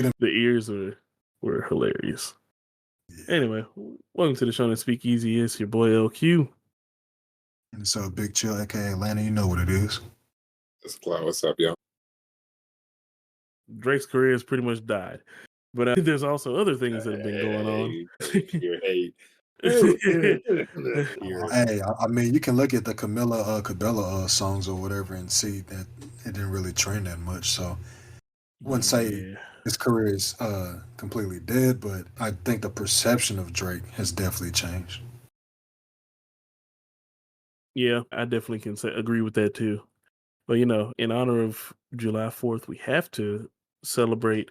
The ears were hilarious. Yeah. Anyway, welcome to the show that Speak Easy. It's your boy LQ. And so Big Chill, aka Landon, you know what it is. It's Claude. What's up, y'all? Drake's career has pretty much died, but there's also other things that have been going on. Your hate. Hey, I mean, you can look at the Cabela songs or whatever and see that it didn't really trend that much. So I wouldn't say Yeah. his career is completely dead, but I think the perception of Drake has definitely changed. Yeah, I definitely can agree with that too. But in honor of July 4th, we have to celebrate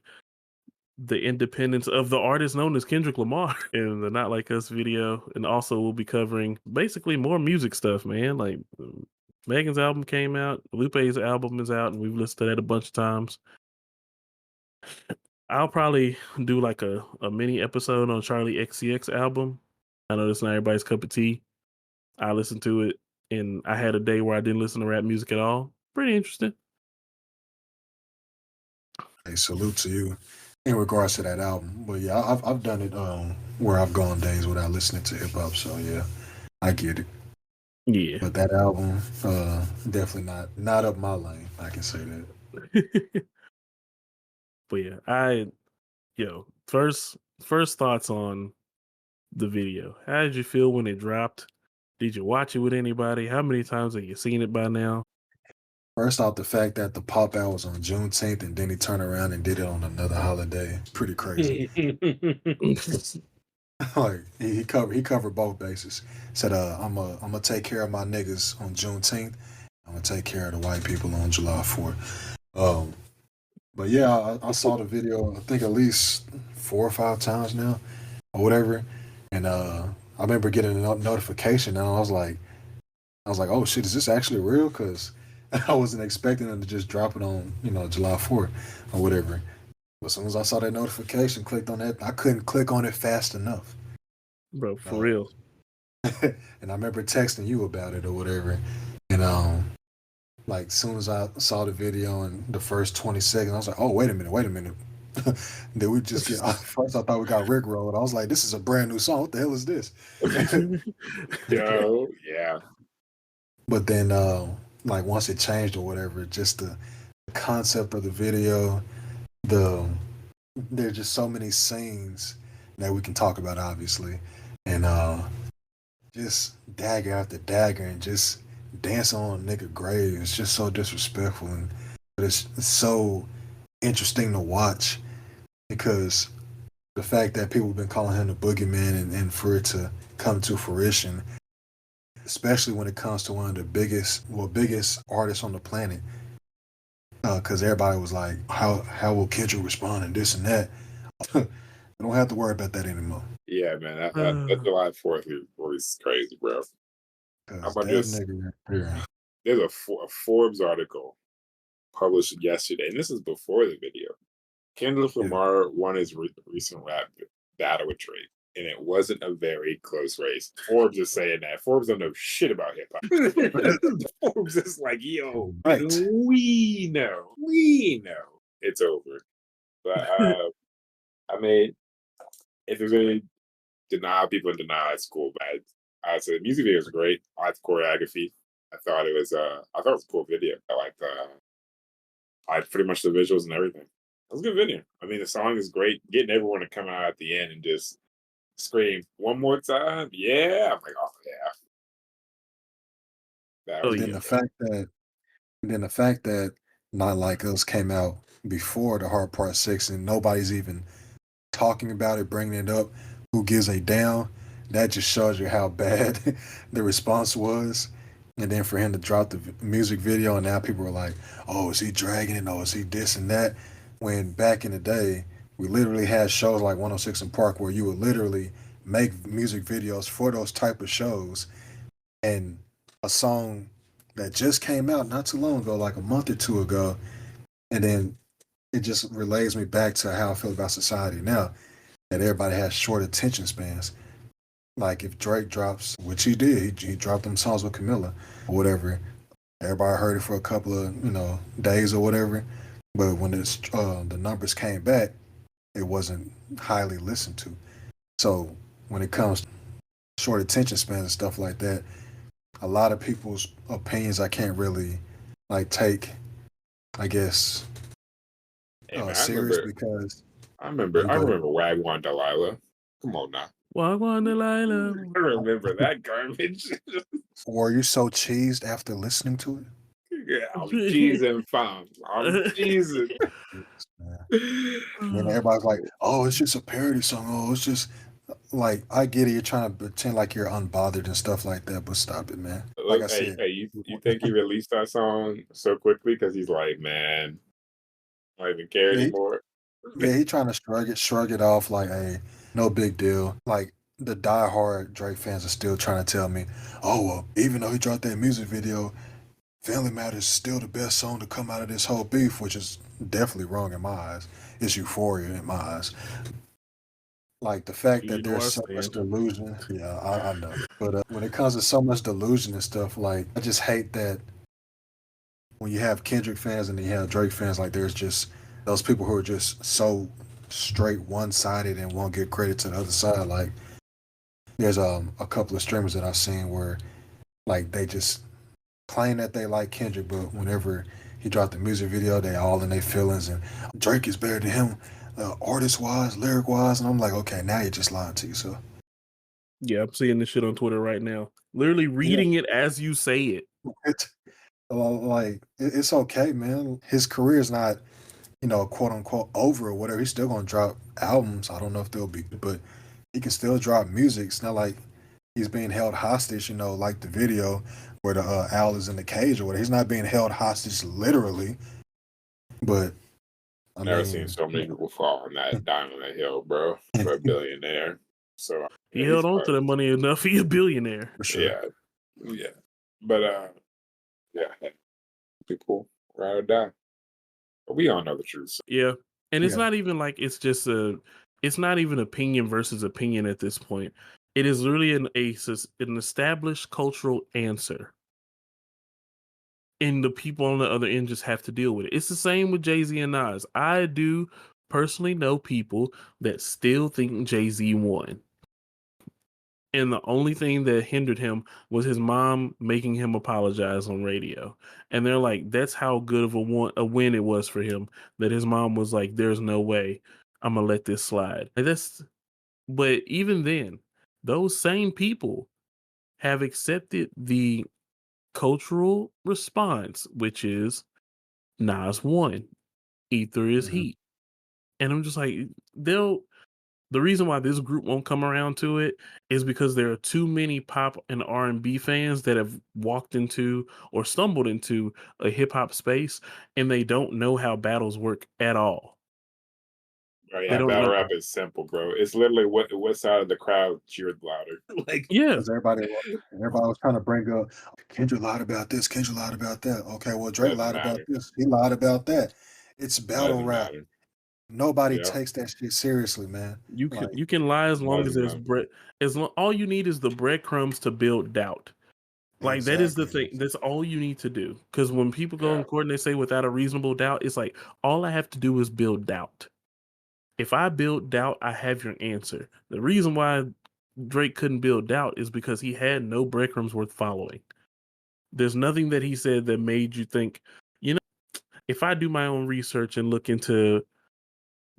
the independence of the artist known as Kendrick Lamar in the Not Like Us video. And also we'll be covering basically more music stuff, man. Like Megan's album came out, Lupe's album is out, and we've listened to that a bunch of times. I'll probably do like a mini episode on Charlie XCX album. I know that's not everybody's cup of tea. I listened to it and I had a day where I didn't listen to rap music at all. Pretty interesting. Hey, salute to you in regards to that album. But yeah, I've done it where I've gone days without listening to hip hop. So yeah, I get it. Yeah. But that album, definitely not up my lane. I can say that. But yeah, first thoughts on the video. How did you feel when it dropped? Did you watch it with anybody? How many times have you seen it by now? First off, the fact that the pop out was on Juneteenth and then he turned around and did it on another holiday, pretty crazy. Like he covered both bases. Said, I'm gonna take care of my niggas on Juneteenth. I'm gonna take care of the white people on July 4th. But yeah, I saw the video. I think at least 4 or 5 times now, or whatever. And I remember getting a notification, and I was like, oh shit, is this actually real? Because I wasn't expecting them to just drop it on July 4th or whatever. But as soon as I saw that notification, clicked on that, I couldn't click on it fast enough. Bro, for real. And I remember texting you about it or whatever. And like soon as I saw the video in the first 20 seconds, I was like, oh, wait a minute. Did we just get first I thought we got Rickrolled. I was like, this is a brand new song. What the hell is this? Yo, yeah. But then like once it changed or whatever, just the concept of the video, there's just so many scenes that we can talk about, obviously. And just dagger after dagger and just dancing on a nigga grave. It's just so disrespectful, but it's so interesting to watch because the fact that people have been calling him the boogeyman and for it to come to fruition, especially when it comes to one of the biggest artists on the planet, because everybody was like, how will Kendrick respond and this and that. I don't have to worry about that anymore. Yeah, man. That July 4th was crazy, bro. How about this? There's a Forbes article published yesterday, and this is before the video. Kendrick Lamar won his recent rap battle with Drake, and it wasn't a very close race. Forbes is saying that. Forbes don't know shit about hip hop. Forbes is like, yo, right. we know it's over. But I mean, if there's any people in denial, it's cool. But I said the music video was great. I liked the choreography. I thought it was a cool video. I liked pretty much the visuals and everything. It was a good video. I mean, the song is great. Getting everyone to come out at the end and just scream one more time. Yeah. I'm like, oh yeah. Then the fact that Not Like Us came out before the Hard Part 6 and nobody's even talking about it, bringing it up, who gives a damn, that just shows you how bad the response was. And then for him to drop the music video and now people are like, oh, is he dragging it? Oh, is he this and that? When back in the day, we literally had shows like 106 in Park where you would literally make music videos for those type of shows. And a song that just came out not too long ago, like a month or two ago, and then it just relays me back to how I feel about society now, that everybody has short attention spans. Like if Drake drops, which he did, he dropped them songs with Camilla or whatever. Everybody heard it for a couple of days or whatever. But when the numbers came back, it wasn't highly listened to. So when it comes to short attention spans and stuff like that, a lot of people's opinions I can't really like take, I guess, Hey man, serious because I go ahead. remember Wagwan Delilah. Come on now. Wagwan Delilah. I remember that garbage. Were you so cheesed after listening to it? Yeah, I'm cheesing, fam. I'm cheesing. Yes, man. And then everybody's like, "Oh, it's just a parody song. Oh, it's just like I get it. You're trying to pretend like you're unbothered and stuff like that, but stop it, man." Like I Look, said, you think he released that song so quickly because he's like, man, I don't even care yeah, anymore. yeah, he trying to shrug it off like, "Hey, no big deal." Like the diehard Drake fans are still trying to tell me, "Oh, well, even though he dropped that music video, Family Matters is still the best song to come out of this whole beef," which is definitely wrong in my eyes. It's Euphoria in my eyes. Like the fact You that know there's our so much stand. delusion, yeah, I know. But when it comes to so much delusion and stuff, like I just hate that when you have Kendrick fans and then you have Drake fans, like there's just those people who are just so straight one sided and won't give credit to the other side. Like there's a couple of streamers that I've seen where like they just claim that they like Kendrick, but whenever he dropped the music video, they all in their feelings and Drake is better than him, artist wise, lyric wise, and I'm like, okay, now you're just lying to yourself. Yeah, I'm seeing this shit on Twitter right now. Literally Yeah, reading it as you say it. it's like it's okay, man. His career is not, quote unquote over or whatever. He's still gonna drop albums. I don't know if they'll be good, but he can still drop music. It's not like he's being held hostage, like the video where the owl is in the cage or whatever. He's not being held hostage literally, but I Never seen mean, so many people fall on that dime on that hill, bro, for a billionaire. So He yeah, held he's on to smart. that money enough. He a billionaire. for sure. Yeah, yeah. But yeah, hey, people ride or die. But we all know the truth. So Yeah. And it's Yeah. not even like it's not even opinion versus opinion at this point. It is literally an established cultural answer. And the people on the other end just have to deal with it. It's the same with Jay-Z and Nas. I do personally know people that still think Jay-Z won. And the only thing that hindered him was his mom making him apologize on radio. And they're like, that's how good of a win it was for him that his mom was like, there's no way I'm gonna let this slide. But even then, those same people have accepted the cultural response, which is Nas won. Ether is Mhm. heat. And I'm just like, the reason why this group won't come around to it is because there are too many pop and R&B fans that have walked into or stumbled into a hip hop space and they don't know how battles work at all. oh, They yeah, don't know. battle rap is simple, bro. It's literally what side of the crowd cheered louder. Like Yeah, Because everybody was trying to bring up Kendrick lied about this, Kendrick lied about that. Okay, well Drake doesn't lied about matter. this, he lied about that. It's battle Doesn't rap. matter. Nobody Yeah, takes that shit seriously, man. Like you can lie as long as doesn't there's matter. all you need is the breadcrumbs to build doubt. Like that is the exactly. thing. That's all you need to do. Because when people go in Yeah, court and they say without a reasonable doubt, it's like all I have to do is build doubt. If I build doubt, I have your answer. The reason why Drake couldn't build doubt is because he had no breadcrumbs worth following. There's nothing that he said that made you think, you know, if I do my own research and look into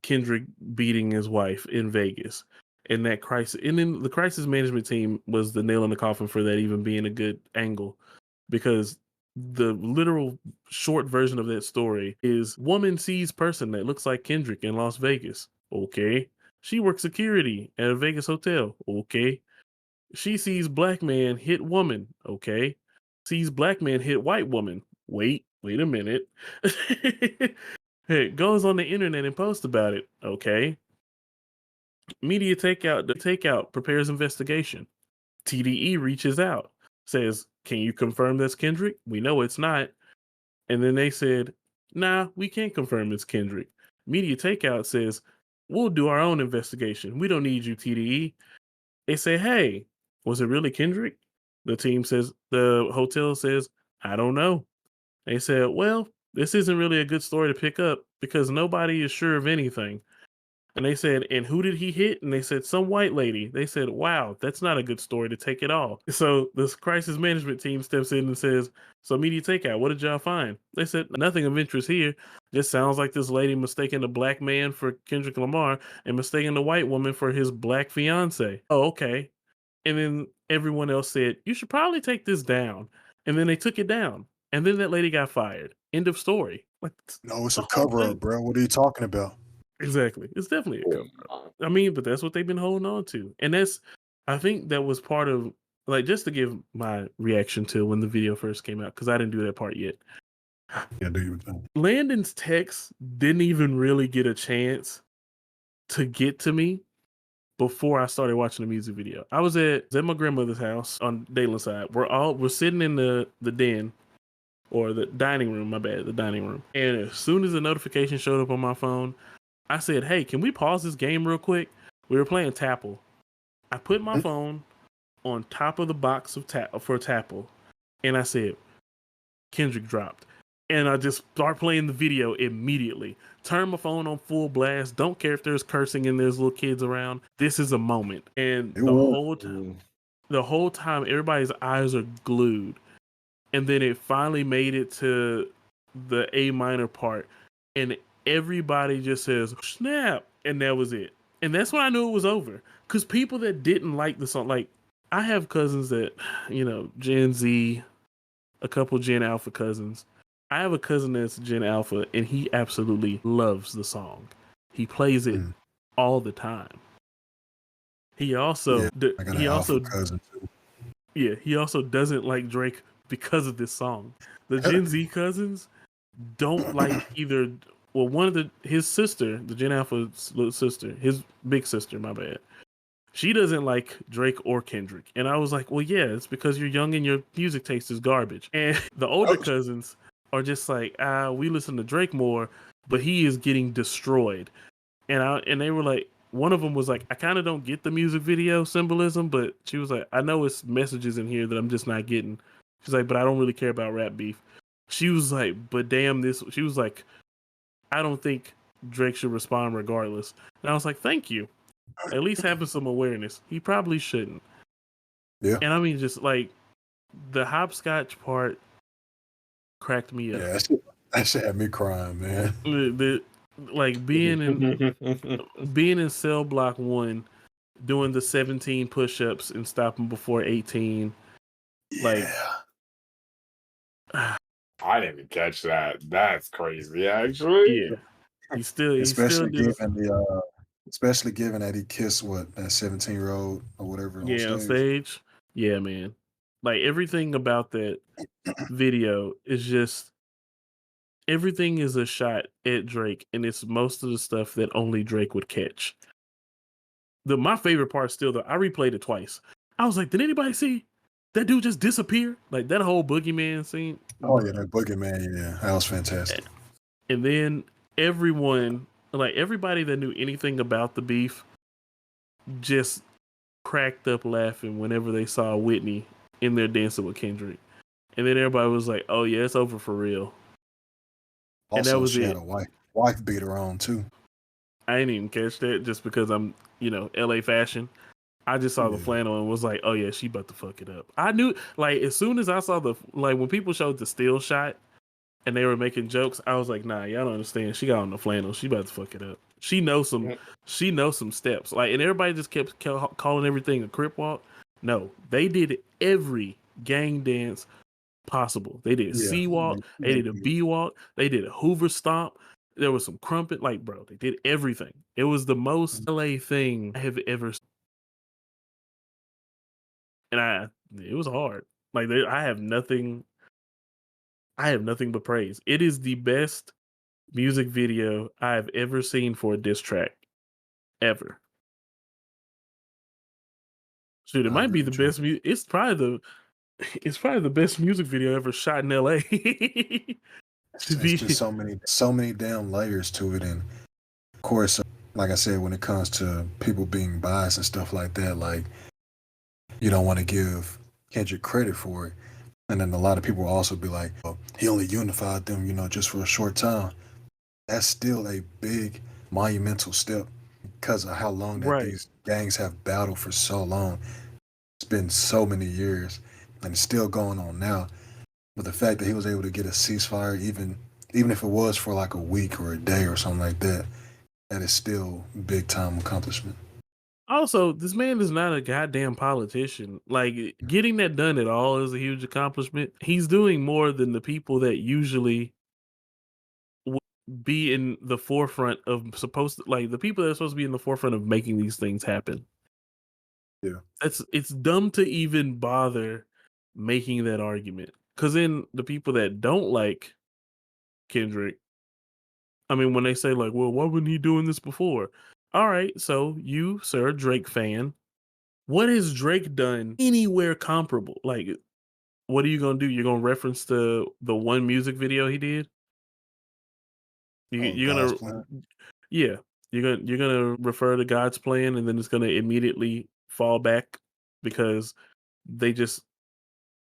Kendrick beating his wife in Vegas and that crisis, and then the crisis management team was the nail in the coffin for that even being a good angle because the literal short version of that story is woman sees person that looks like Kendrick in Las Vegas. Okay. She works security at a Vegas hotel. Okay. She sees black man hit woman. Okay. Sees black man hit white woman. Wait a minute. Hey, goes on the internet and posts about it. Okay. Media takeout prepares investigation. TDE reaches out, says, "Can you confirm that's Kendrick? We know it's not." And then they said, "Nah, we can't confirm it's Kendrick." Media Takeout says, "We'll do our own investigation. We don't need you, TDE." They say, "Hey, was it really Kendrick?" The hotel says, "I don't know." They said, "Well, this isn't really a good story to pick up because nobody is sure of anything." And they said, and who did he hit? And they said, some white lady. They said, wow, that's not a good story to take it all. So this crisis management team steps in and says, so media takeout, what did y'all find? They said, nothing of interest here. Just sounds like this lady mistaking a black man for Kendrick Lamar and mistaking the white woman for his black fiance. Oh, okay. And then everyone else said, you should probably take this down. And then they took it down. And then that lady got fired. End of story. Like, No, it's the a whole cover thing. up, bro. What are you talking about? Exactly. It's definitely a cover up. I mean, but that's what they've been holding on to. And I think that was part of, like, just to give my reaction to when the video first came out, because I didn't do that part yet. Yeah, do your thing. Landon's text didn't even really get a chance to get to me before I started watching the music video. I was at my grandmother's house on Dayland side. We're sitting in the den, or the dining room, the dining room. And as soon as the notification showed up on my phone, I said, hey, can we pause this game real quick? We were playing Tapple. I put my phone on top of the box of for Tapple, and I said, Kendrick dropped. And I just start playing the video immediately. Turn my phone on full blast. Don't care if there's cursing and there's little kids around. This is a moment. And the whole time, everybody's eyes are glued. And then it finally made it to the A minor part, and everybody just says, snap, and that was it. And that's when I knew it was over. Because people that didn't like the song, like, I have cousins that, Gen Z, a couple Gen Alpha cousins. I have a cousin that's Gen Alpha, and he absolutely loves the song. He plays it all the time. He also, I got an Alpha cousin too. Yeah, he also doesn't like Drake because of this song. The Gen Z cousins don't like either. Well, his sister, the Gen Alpha's little sister, his big sister, my bad. She doesn't like Drake or Kendrick. And I was like, well, yeah, it's because you're young and your music taste is garbage. And the older cousins are just like, we listen to Drake more, but he is getting destroyed. And they were like, one of them was like, I kind of don't get the music video symbolism, but she was like, I know it's messages in here that I'm just not getting. She's like, but I don't really care about rap beef. She was like, but damn this. She was like, I don't think Drake should respond regardless. And I was like, thank you. At least having some awareness. He probably shouldn't. Yeah. And I mean, just like the hopscotch part cracked me up. Yeah, that shit had me crying, man. Like being in cell block 1, doing the 17 push-ups and stopping before 18. Like, I didn't even catch that. That's crazy, actually. Yeah, he still especially did given that he kissed that 17-year-old or whatever on stage. Yeah, man. Like everything about that video is just, everything is a shot at Drake, and it's most of the stuff that only Drake would catch. My favorite part still, though, I replayed it twice. I was like, did anybody see that dude just disappear? Like that whole boogeyman scene. Oh yeah, that boogeyman, yeah, that was fantastic. And then everyone, like everybody that knew anything about the beef, just cracked up laughing whenever they saw Whitney in there dancing with Kendrick. And then everybody was like, oh yeah, it's over for real. Also, and that was she it. had a wife beater on too. I didn't even catch that just because I'm, LA fashion. I just saw the flannel and was like, oh yeah, she about to fuck it up. I knew, like, as soon as I saw when people showed the still shot and they were making jokes, I was like, nah, y'all don't understand. She got on the flannel. She about to fuck it up. She knows some steps. Like, and everybody just kept calling everything a crip walk. No, they did every gang dance possible. They did a C walk. They did a B walk. They did a Hoover stomp. There was some crumpet. Like, bro, they did everything. It was the most LA thing I have ever seen. And it was hard. Like, I have nothing but praise. It is the best music video I have ever seen for a diss track, ever. Shoot, it might be the best. It's probably the best music video ever shot in LA. It's just so many damn layers to it, and of course, like I said, when it comes to people being biased and stuff like that, like you don't want to give Kendrick credit for it, and then a lot of people will also be like, oh, he only unified them, just for a short time. That's still a big monumental step because of how long that Right. these gangs have battled for so long. It's been so many years, and it's still going on now. But the fact that he was able to get a ceasefire, even if it was for like a week or a day or something like that, that is still big time accomplishment. Also, this man is not a goddamn politician. Like getting that done at all is a huge accomplishment. He's doing more than the people that usually would be in the forefront of supposed to, like the people that are supposed to be in the forefront of making these things happen. Yeah. It's dumb to even bother making that argument. Cause then the people that don't like Kendrick, I mean, when they say like, well, why wasn't he doing this before? All right, so you, sir, Drake fan, what has Drake done anywhere comparable? Like, what are you gonna do? You're gonna reference the one music video he did? Oh, You're God's gonna, plan. yeah, you're gonna refer to God's plan, and then it's gonna immediately fall back because they just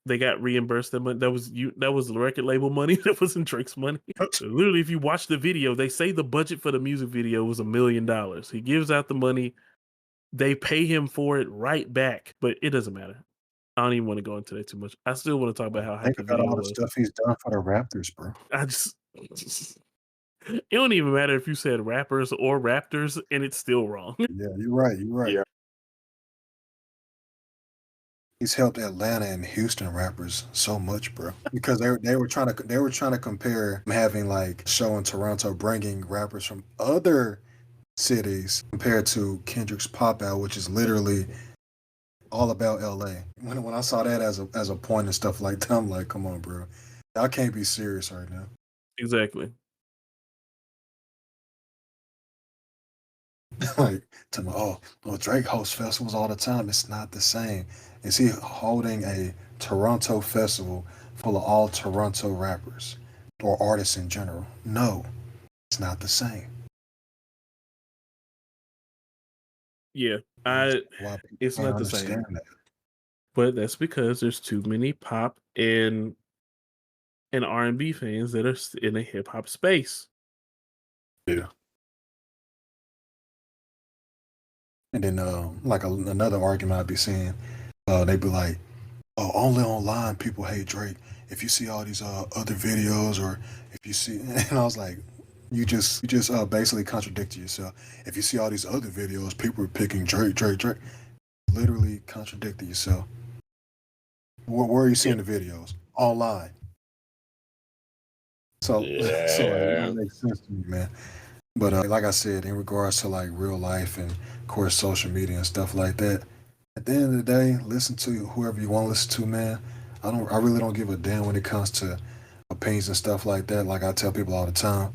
they got reimbursed that money. That was the record label money. That wasn't Drake's money. Literally, if you watch the video, they say the budget for the music video was $1 million. He gives out the money. They pay him for it right back, but it doesn't matter. I don't even want to go into that too much. I still want to talk about how hype Think the about video all the was. stuff he's done for the Raptors, bro. I just it don't even matter if you said rappers or raptors, and it's still wrong. Yeah, you're right. You're right. Yeah. He's helped Atlanta and Houston rappers so much, bro. Because they were trying to compare having like a show in Toronto, bringing rappers from other cities compared to Kendrick's Pop Out, which is literally all about LA. When I saw that as a point and stuff like that, I'm like, come on, bro, y'all can't be serious right now. Exactly. Like to me, oh, well, Drake hosts festivals all the time. It's not the same. Is he holding a Toronto festival full of all Toronto rappers or artists in general? No, it's not the same. Yeah. That's I why people It's can't not the same. understand that. But that's because there's too many pop and R&B fans that are in a hip hop space. Yeah. And then, like another argument I'd be seeing, they'd be like, "Oh, only online people hate Drake. If you see all these other videos, or if you see," and I was like, "You just basically contradicted yourself. If you see all these other videos, people are picking Drake, Drake, Drake. Literally contradicted yourself. Where are you Yeah. seeing the videos? Online. So, so like, it Yeah. don't make sense to me, man. But like I said, in regards to like real life and of course social media and stuff like that, at the end of the day, listen to whoever you want to listen to, man. I really don't give a damn when it comes to opinions and stuff like that. Like I tell people all the time,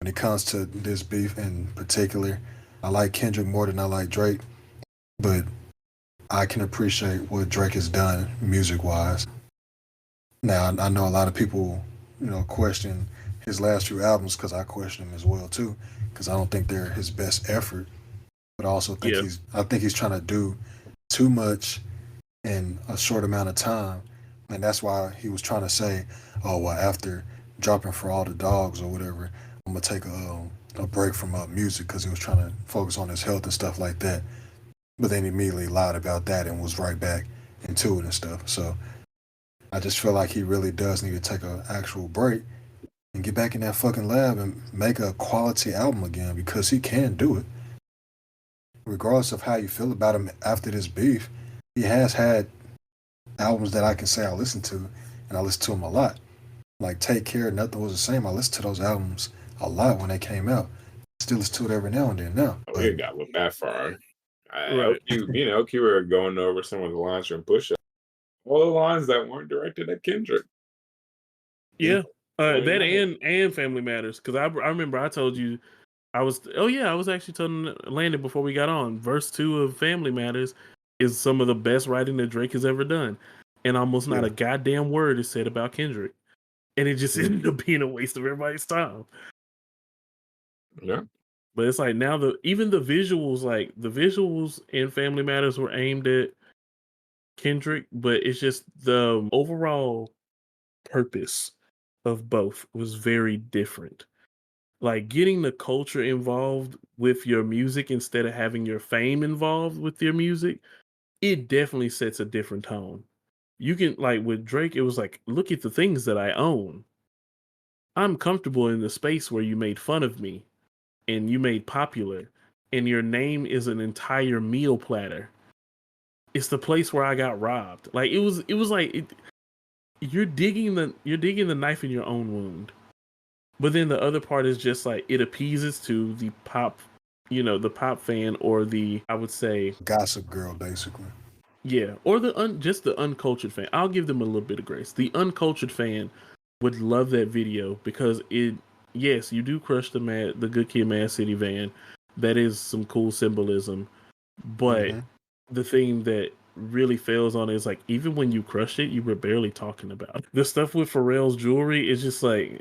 when it comes to this beef in particular, I like Kendrick more than I like Drake, but I can appreciate what Drake has done music wise. Now I know a lot of people, question his last few albums because I question them as well too, because I don't think they're his best effort. But I also think Yeah. he's trying to do too much in a short amount of time, and that's why he was trying to say, "Oh, well, after dropping for all the dogs or whatever, I'm gonna take a break from music," because he was trying to focus on his health and stuff like that. But then he immediately lied about that and was right back into it and stuff. So I just feel like he really does need to take an actual break and get back in that fucking lab and make a quality album again because he can do it. Regardless of how you feel about him after this beef, he has had albums that I can say I listen to, and I listen to them a lot. Like Take Care, Nothing Was the Same. I listened to those albums a lot when they came out. Still listen to it every now and then now. Oh, we But ain't got went that far. Right. LQ, me and LQ were going over some of the lines from Push all the lines that weren't directed at Kendrick. yeah, Yeah. Point That out. and Family Matters, because I remember I told you I was actually telling Landon before we got on. Verse 2 of Family Matters is some of the best writing that Drake has ever done, and almost not yeah, a goddamn word is said about Kendrick, and it just yeah, ended up being a waste of everybody's time. Yeah. But it's like now even the visuals, like the visuals in Family Matters were aimed at Kendrick, but it's just the overall purpose of both was very different. Like getting the culture involved with your music instead of having your fame involved with your music, it definitely sets a different tone. You can like with Drake, it was like, look at the things that I own. I'm comfortable in the space where you made fun of me and you made popular, and your name is an entire meal platter. It's the place where I got robbed. Like it was like you're digging the knife in your own wound. But then the other part is just like it appeases to the pop, the pop fan or the I would say Gossip Girl, basically. yeah, or just the uncultured fan. I'll give them a little bit of grace. The uncultured fan would love that video because yes, you do crush the Good Kid, Mad City van. That is some cool symbolism, but Hmm. the thing that really fails on it is like even when you crushed it, you were barely talking about it. The stuff with Pharrell's jewelry is just like,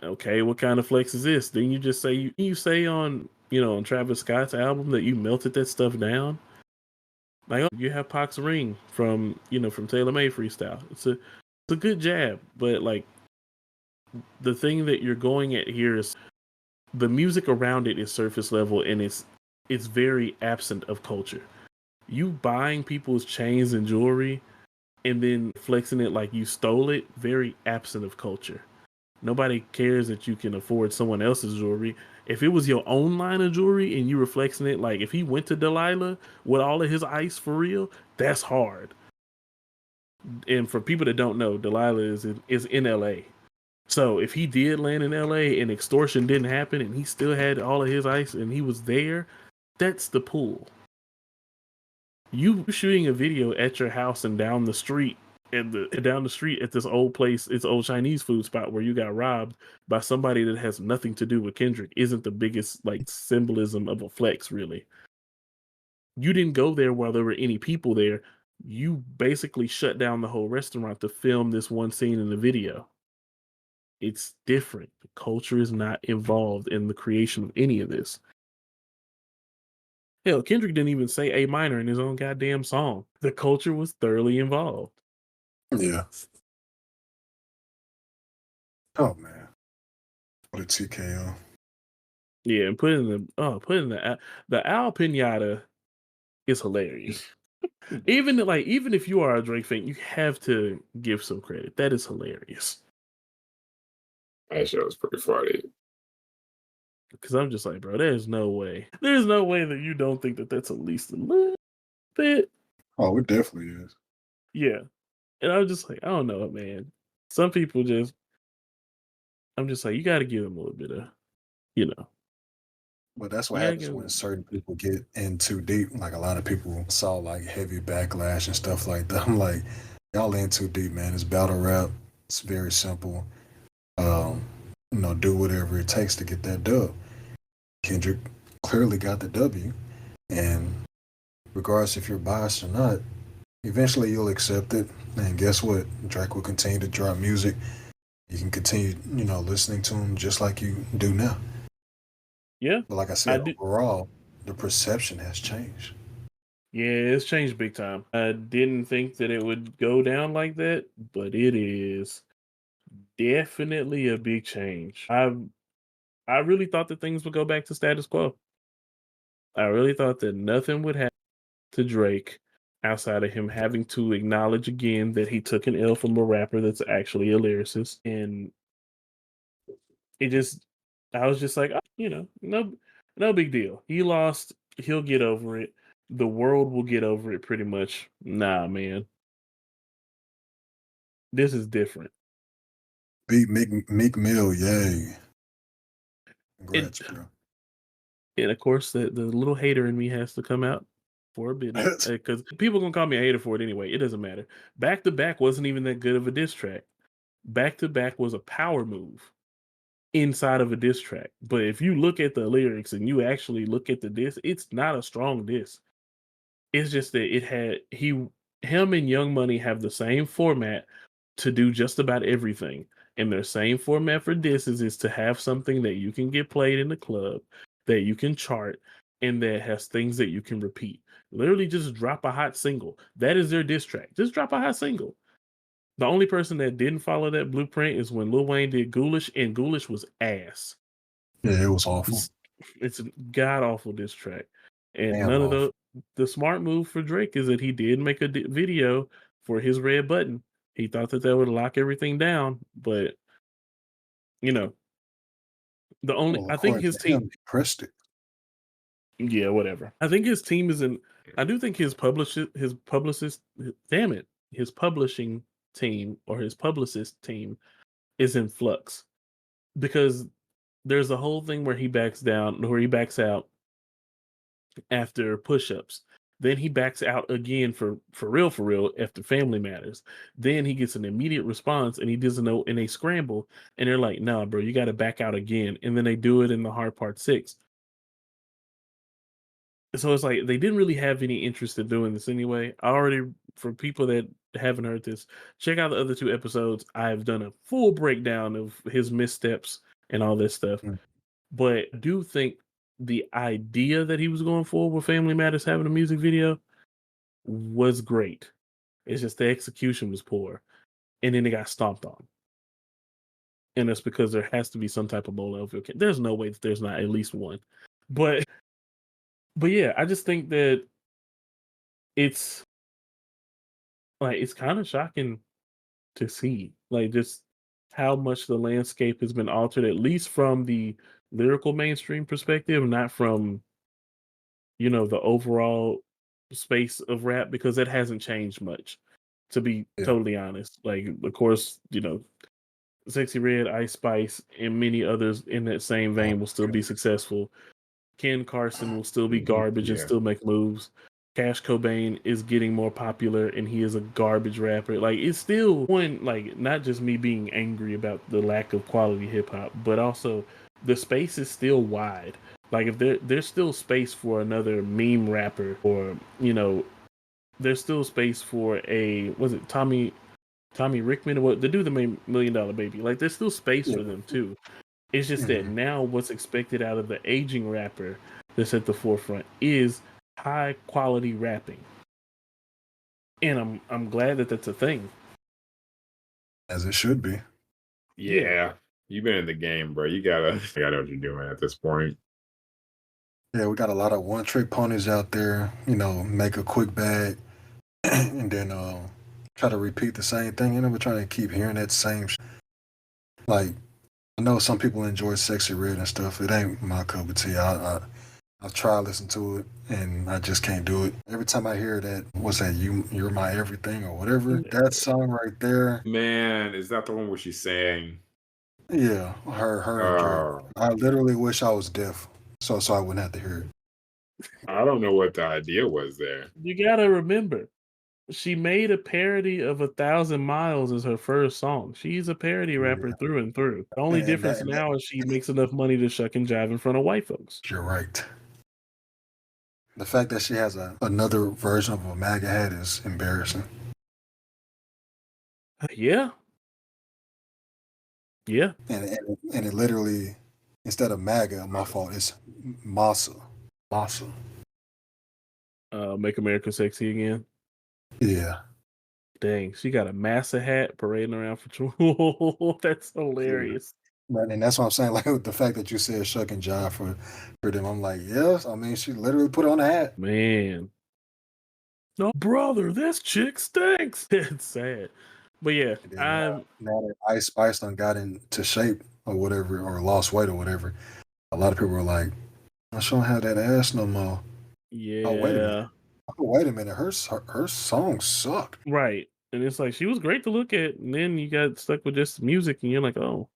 okay, what kind of flex is this? Then you just say you say on on Travis Scott's album that you melted that stuff down. Like, oh, you have Pac's ring from from Taylor Made Freestyle. It's a good jab, but like the thing that you're going at here is the music around it is surface level and it's very absent of culture. You buying people's chains and jewelry and then flexing it like you stole it, very absent of culture. Nobody cares that you can afford someone else's jewelry. If it was your own line of jewelry and you were flexing it, like if he went to Delilah with all of his ice for real, that's hard. And for people that don't know, Delilah is in LA. So if he did land in LA and extortion didn't happen and he still had all of his ice and he was there, that's the pull. You shooting a video at your house and down the street at this old place, it's old Chinese food spot where you got robbed by somebody that has nothing to do with Kendrick isn't the biggest like symbolism of a flex, really. You didn't go there while there were any people there. You basically shut down the whole restaurant to film this one scene in the video. It's different. The culture is not involved in the creation of any of this. Hell, Kendrick didn't even say A minor in his own goddamn song. The culture was thoroughly involved. Yeah. Oh man, what a TKO. Yeah, and putting the Al Pinata is hilarious. Even if you are a Drake fan, you have to give some credit. That is hilarious. That show was pretty funny. Because I'm just like, bro, there's no way that you don't think that that's at least a little bit. Oh, it definitely is. Yeah, and I'm just like, I don't know, man. Some people I'm just like, you got to give them a little bit of, you know, But that's what you got to happens give when them. certain people get in too deep. Like a lot of people saw like heavy backlash and stuff like that. I'm like, y'all in too deep, man. It's battle rap. It's very simple. Um, do whatever it takes to get that dub. Kendrick clearly got the W, and regardless if you're biased or not, eventually you'll accept it. And guess what? Drake will continue to drop music. You can continue, listening to him just like you do now. Yeah, But like I I said, do. overall, the perception has changed. Yeah, it's changed big time. I didn't think that it would go down like that, but it is definitely a big change. I really thought that things would go back to status quo. I really thought that nothing would happen to Drake outside of him having to acknowledge again that he took an L from a rapper that's actually a lyricist. And it just, I was just like, "Oh, no big deal. He lost. He'll get over it. The world will get over it pretty much. Nah, man, this is different. Beat Meek Mill, yay. And, Congrats, bro. and of course, the little hater in me has to come out for a minute because people gonna call me a hater for it anyway. It doesn't matter. Back to Back wasn't even that good of a diss track. Back to Back was a power move inside of a diss track. But if you look at the lyrics and you actually look at the diss, it's not a strong diss. It's just that him and Young Money have the same format to do just about everything. And their same format for disses is to have something that you can get played in the club, that you can chart, and that has things that you can repeat. Literally just drop a hot single. That is their diss track. Just drop a hot single. The only person that didn't follow that blueprint is when Lil Wayne did Ghoulish, and Ghoulish was ass. Yeah, it was awful. It's a god awful diss track, and Damn none of awful. the smart move for Drake is that he did make a video for his red button. He thought that would lock everything down, but you know, the only Well, I think according his to team, him, he pressed it. yeah, whatever. I think his team is in. I do think his publicist, damn it, his publishing team or his publicist team is in flux because there's a whole thing where he backs down, where he backs out after push-ups. Then he backs out again for real after Family Matters. Then he gets an immediate response and he doesn't know and they scramble and they're like, "Nah, bro, you got to back out again." And then they do it in the Hard Part 6. So it's like they didn't really have any interest in doing this anyway. I already, for people that haven't heard this, check out the other 2 episodes. I've done a full breakdown of his missteps and all this stuff. Mm. But I do think the idea that he was going for with Family Matters having a music video was great. It's just the execution was poor, and then it got stomped on. And that's because there has to be some type of low level. There's no way that there's not at least one. But yeah, I just think that it's like it's kind of shocking to see, like just how much the landscape has been altered, at least from the lyrical mainstream perspective, not from the overall space of rap because that hasn't changed much, to be Yeah. totally honest. Like, of course, Sexy Red, Ice Spice, and many others in that same Oh, vein will still be successful. Ken Carson will still be garbage and Yeah. still make moves. Cash Cobain is getting more popular and he is a garbage rapper. Like it's still one, like not just me being angry about the lack of quality hip hop, but also the space is still wide. Like if there's still space for another meme rapper or there's still space for a was it Tommy Rickman or what the dude that made $1 Million Baby. Like there's still space yeah. for them too. It's just that Mhm. now what's expected out of the aging rapper that's at the forefront is high quality rapping, and I'm glad that that's a thing. As it should be. Yeah, Yeah. You've been in the game, bro. You gotta know what you're doing at this point. Yeah, we got a lot of one trick ponies out there, make a quick bag and then try to repeat the same thing. We're trying to keep hearing that same like I know some people enjoy Sexy Red and stuff. It ain't my cup of tea. I've tried listening to it and I just can't do it. Every time I hear that, what's that? You're my everything or whatever. That song right there. Man, is that the one where she's saying, Yeah, her and Drake. oh, I literally wish I was deaf, so I wouldn't have to hear it. I don't know what the idea was there. you gotta remember she made a parody of "1,000 Miles" as her first song. She's a parody rapper Yeah, through and through. The only difference and that now is she makes enough money to shuck and jive in front of white folks. you're right. The fact that she has another version of a MAGA hat is embarrassing. Yeah, yeah. And it literally, instead of MAGA, my fault, it's Massa. Massa. Make America Sexy Again. Yeah. Dang, she got a massa hat parading around for that's Yeah. hilarious. Right, and that's what I'm saying. Like the fact that you said shuck and jive for them, I'm like, yes. I mean, she literally put on a hat. Man. No, brother, this chick stinks. It's sad. But yeah, And then I'm now that Ice Spice done got into shape or whatever, or lost weight or whatever, a lot of people are like, I shouldn't have that ass no more. Oh, wait a minute. yeah, Oh, wait a minute. Her songs suck. right. And it's like she was great to look at, and then you got stuck with just music, and you're like, oh,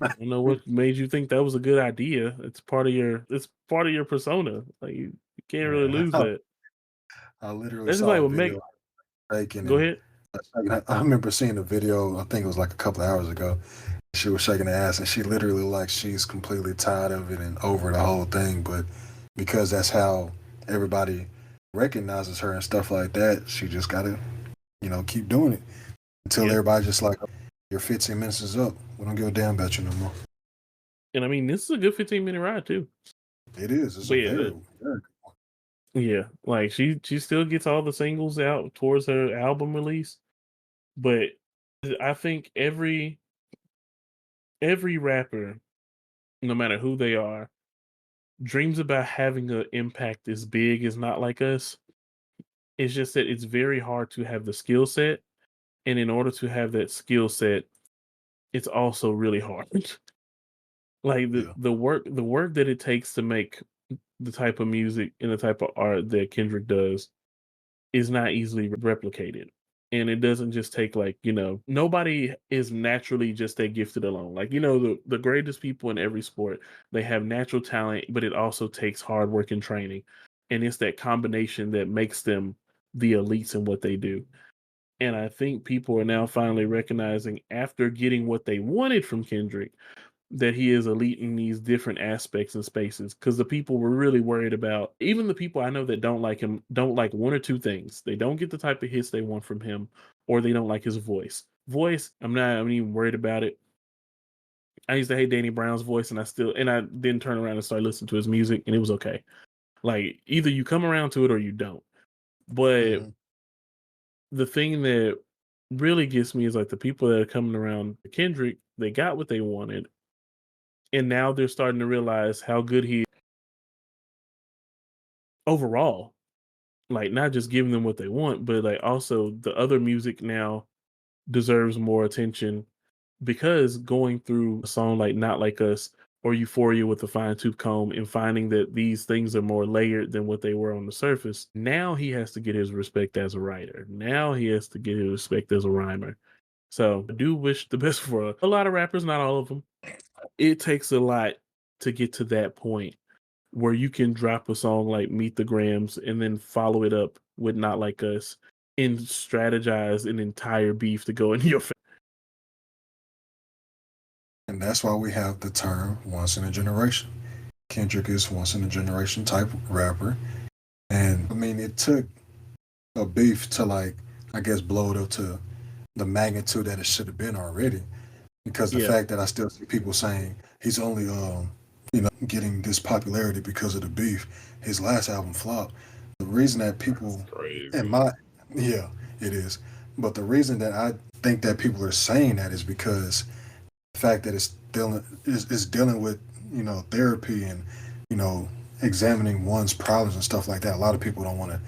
I don't know what made you think that was a good idea. It's part of your persona. Like you can't really Yeah. lose that. I literally That's just saw like a with video Meg. of her shaking Go and ahead. I remember seeing a video, I think it was like a couple of hours ago. She was shaking her ass and she literally like she's completely tired of it and over the whole thing. But because that's how everybody recognizes her and stuff like that, she just gotta, keep doing it until Yeah, everybody just like your 15 minutes is up. We don't give a damn about you no more. and I mean this is a good 15-minute ride too. It is. It's But a yeah, very, very yeah, like she still gets all the singles out towards her album release, but I think every rapper no matter who they are, dreams about having an impact as big as Not Like Us. It's just that it's very hard to have the skill set, and in order to have that skill set, it's also really hard. Like Yeah. the work that it takes to make the type of music and the type of art that Kendrick does is not easily replicated. And it doesn't just take like, nobody is naturally just that gifted alone. Like, the greatest people in every sport, they have natural talent, but it also takes hard work and training. And it's that combination that makes them the elites in what they do. And I think people are now finally recognizing after getting what they wanted from Kendrick that he is elite in these different aspects and spaces. Because the people were really worried about, even the people I know that don't like him, don't like one or two things. They don't get the type of hits they want from him, or they don't like his voice. Voice, I'm even worried about it. I used to hate Danny Brown's voice, and I didn't turn around and start listening to his music, and it was okay. Like either you come around to it or you don't. But Mhm. the thing that really gets me is like the people that are coming around Kendrick, they got what they wanted, and now they're starting to realize how good he is overall. Like not just giving them what they want, but like also the other music now deserves more attention because going through a song like Not Like Us or Euphoria with a fine tooth comb and finding that these things are more layered than what they were on the surface, now he has to get his respect as a writer. Now he has to get his respect as a rhymer. So I do wish the best for a lot of rappers, not all of them. It takes a lot to get to that point where you can drop a song like Meet the Grams and then follow it up with Not Like Us and strategize an entire beef to go into your face. And that's why we have the term once in a generation. Kendrick is once in a generation type rapper. And I mean, it took a beef to like, I guess, blow it up to the magnitude that it should have been already. Because the Yeah, fact that I still see people saying he's only, getting this popularity because of the beef, his last album flopped. The reason that That's people, and crazy. my, yeah, it is. But the reason that I think that people are saying that is because the fact that it's dealing with therapy and you know examining one's problems and stuff like that. A lot of people don't want to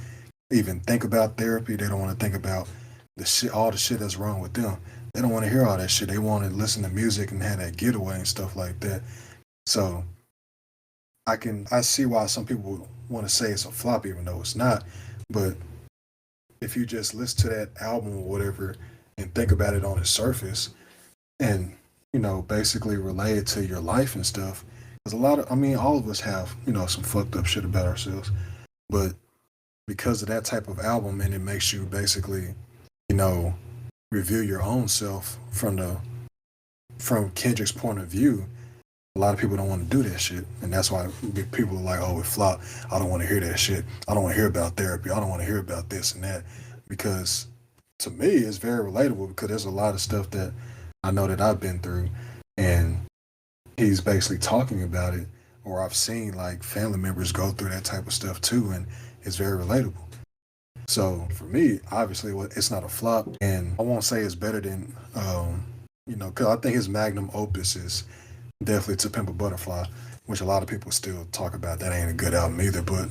even think about therapy. They don't want to think about all the shit that's wrong with them. They don't want to hear all that shit. They want to listen to music and have that getaway and stuff like that. So I see why some people want to say it's a flop even though it's not. But if you just listen to that album or whatever and think about it on its surface, and basically relate it to your life and stuff. Because I mean, all of us have some fucked up shit about ourselves, but because of that type of album, and it makes you basically you know review your own self from Kendrick's point of view. A lot of people don't want to do that shit, and that's why people are like, "Oh, it flopped. I don't want to hear that shit. I don't want to hear about therapy. I don't want to hear about this and that," because to me, it's very relatable because there's a lot of stuff that I know that I've been through, and he's basically talking about it, or I've seen like family members go through that type of stuff too, and it's very relatable. So for me, obviously, it's not a flop, and I won't say it's better than, because I think his magnum opus is definitely To Pimp a Butterfly, which a lot of people still talk about. That ain't a good album either, but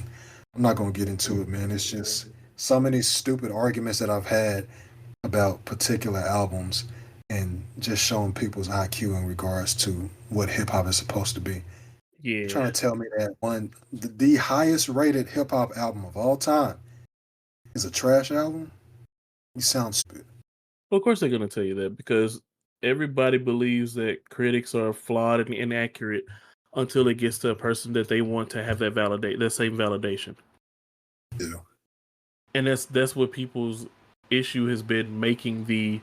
I'm not gonna get into it, man. It's just so many stupid arguments that I've had about particular albums and just showing people's IQ in regards to what hip hop is supposed to be. You're yeah. trying to tell me that the highest rated hip hop album of all time is a trash album? You sound stupid. Well, of course they're gonna tell you that because everybody believes that critics are flawed and inaccurate until it gets to a person that they want to have that same validation. Yeah. And that's what people's issue has been, making the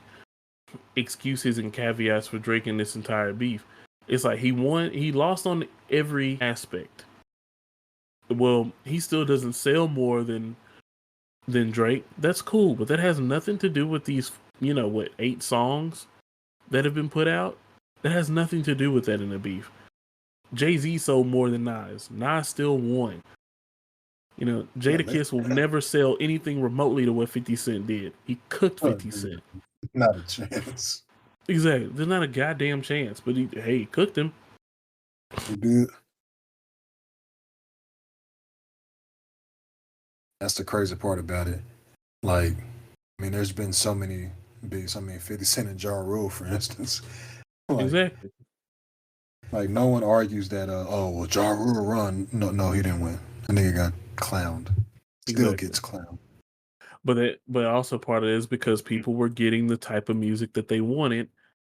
excuses and caveats for Drake in this entire beef. It's like he lost on every aspect. Well, he still doesn't sell more than Drake. That's cool, but that has nothing to do with these, 8 songs that have been put out. That has nothing to do with that in the beef. Jay-Z sold more than Nas. Nas still won. Yeah, Jadakiss will never sell anything remotely to what 50 Cent did. He cooked 50 dude, Cent. not a chance. Exactly. There's not a goddamn chance, but he cooked him. He did. That's the crazy part about it. Like, I mean, there's been so many beats. I mean, 50 Cent and Ja Rule, for instance. like, Exactly. like no one argues that. Oh, well, Ja Rule run. No, no, he didn't win. That nigga got clowned. Still Exactly. gets clowned. But also part of it is because people were getting the type of music that they wanted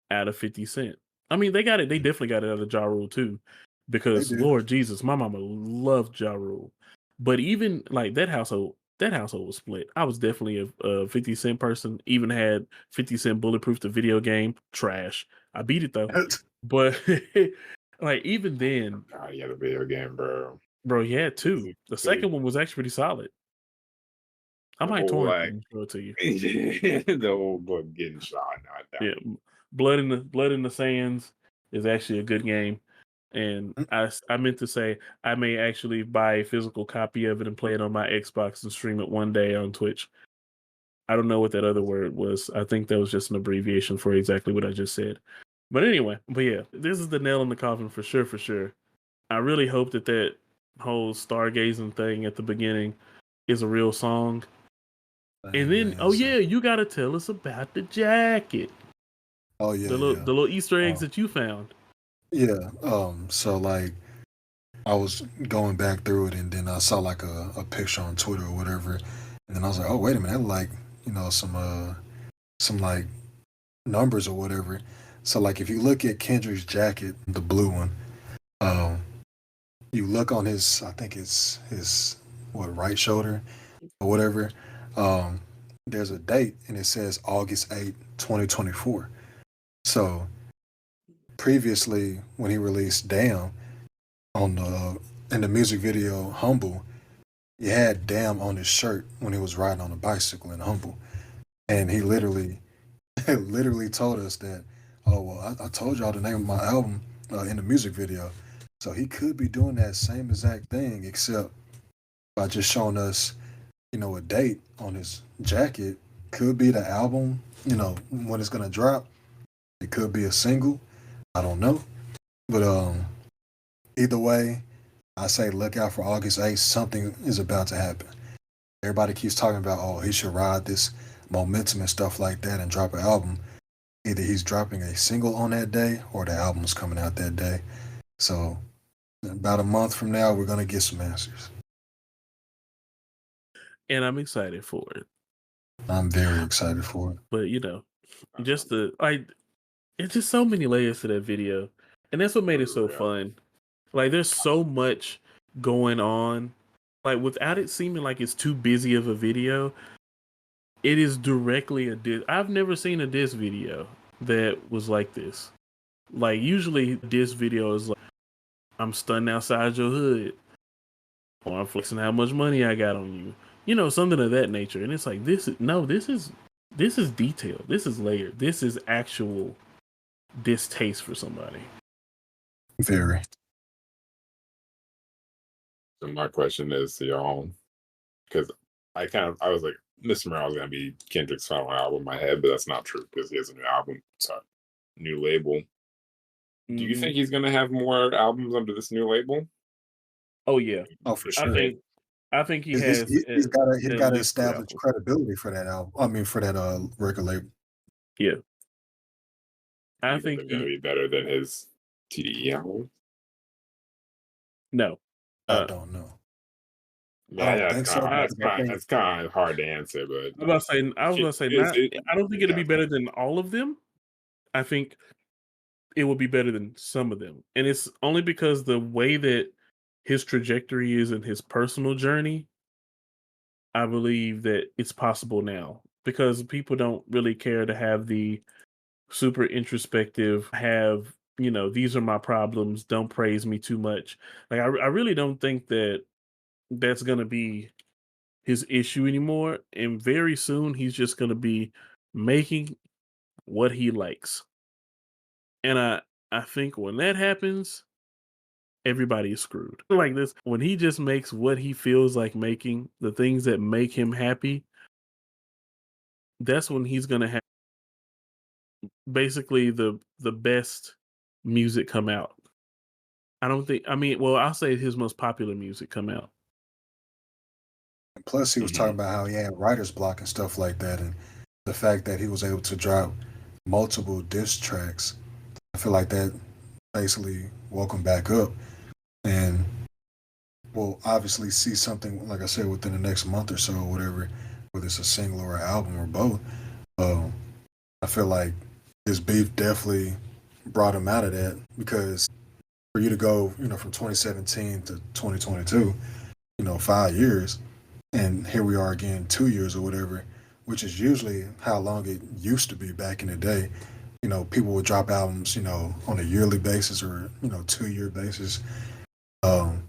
out of 50 Cent. I mean, they got it. They definitely got it out of Ja Rule too, They because did. Lord Jesus, my mama loved Ja Rule. But even like that household was split. I was definitely a 50 Cent person. Even had 50 Cent Bulletproof the video game. Trash. I beat it though. But like even then, God, he had a video game, bro. bro, he had two. The second one was actually pretty solid. I The might whole torrent it like and show it to you. the whole book getting shot. Not that. Yeah, Blood in the Sands is actually a good game, and I meant to say I may actually buy a physical copy of it and play it on my Xbox and stream it one day on Twitch. I don't know what that other word was. I think that was just an abbreviation for exactly what I just said. But anyway, but yeah, this is the nail in the coffin for sure, for sure. I really hope that that whole stargazing thing at the beginning is a real song. And then, Man, oh yeah, you gotta tell us about the jacket. Oh yeah, yeah, The little Easter eggs uh, that you found. yeah. So like, I was going back through it, and then I saw like a picture on Twitter or whatever, and then I was like, oh wait a minute, that like some like numbers or whatever. So like, if you look at Kendrick's jacket, the blue one, um, you look on his, I think it's his what right shoulder or whatever. Um, there's a date, and it says August 8th, 2024. So previously, when he released Damn on the in the music video Humble, he had Damn on his shirt when he was riding on a bicycle in Humble, and he literally literally told us that, oh well, I told y'all the name of my album in the music video. So he could be doing that same exact thing, except by just showing us, a date on his jacket. Could be the album, when it's gonna drop. It could be a single. I don't know. But either way, I say look out for August 8th. Something is about to happen. Everybody keeps talking about, oh, he should ride this momentum and stuff like that and drop an album. Either he's dropping a single on that day or the album's coming out that day. So about a month from now, we're gonna get some answers. And I'm excited for it. I'm very excited for it. But just the like it's just so many layers to that video. And that's what made it so Yeah. fun. Like there's so much going on. Like without it seeming like it's too busy of a video, it is directly a diss. I've never seen a diss video that was like this. Like usually diss video is like I'm stunning outside your hood, or I'm flexing how much money I got on you. Something of that nature. And it's like this is detailed. This is layered. This is actual distaste for somebody. Very. So my question is to y'all, because I was like, Mr. Morale's gonna be Kendrick's final album in my head, but that's not true because he has a new album, so new label. Do you think he's gonna have more albums under this new label? Oh yeah, Oh, for I sure. think I think he He's, has he's, he's got to he's at got to least two establish albums. credibility for that album. I mean, for that record label. Yeah, Do I you think think they're gonna he be better than his TDE album? no. I Uh, don't know. I Yeah, don't yeah, think so because I think it's kind of hard to answer, but I was gonna say is not. it? I don't think it'd Yeah, be better than all of them. I think it would be better than some of them, and it's only because the way that his trajectory is in his personal journey. I believe that it's possible now because people don't really care to have the super introspective, have, these are my problems, don't praise me too much. Like, I really don't think that that's going to be his issue anymore. And very soon, he's just going to be making what he likes. And I think when that happens, everybody is screwed. Like this, when he just makes what he feels like making, the things that make him happy, that's when he's going to have basically the best music come out. I don't think. I mean, well, I'll say his most popular music come out. And plus, he was talking Mhm. about how he had writer's block and stuff like that, and the fact that he was able to drop multiple diss tracks. I feel like that basically woke him back up, and we'll obviously see something like I said within the next month or so, or whatever, whether it's a single or an album or both. Um, I feel like this beef definitely brought him out of that because for you to go, from 2017 to 2022, 5 years, and here we are again 2 years or whatever, which is usually how long it used to be back in the day. People would drop albums, on a yearly basis or 2 year basis. Um,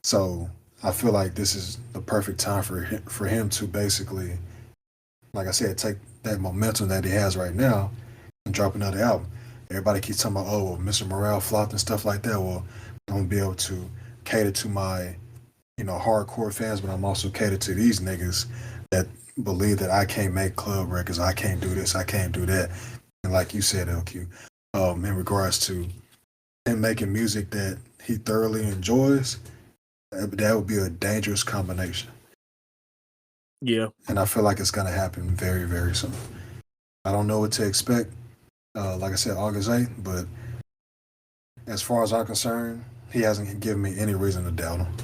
so I feel like this is the perfect time for him to basically, like I said, take that momentum that he has right now and drop another album. Everybody keeps talking about, oh, well, Mr. Morale flopped and stuff like that. Well, I'm gonna be able to cater to my, hardcore fans, but I'm also cater to these niggas that believe that I can't make club records, I can't do this, I can't do that. And like you said, LQ, in regards to him making music that he thoroughly enjoys, that would be a dangerous combination. Yeah, And I feel like it's gonna happen very, very soon. I don't know what to expect. Like I said, August 8th, but as far as I'm concerned, he hasn't given me any reason to doubt him.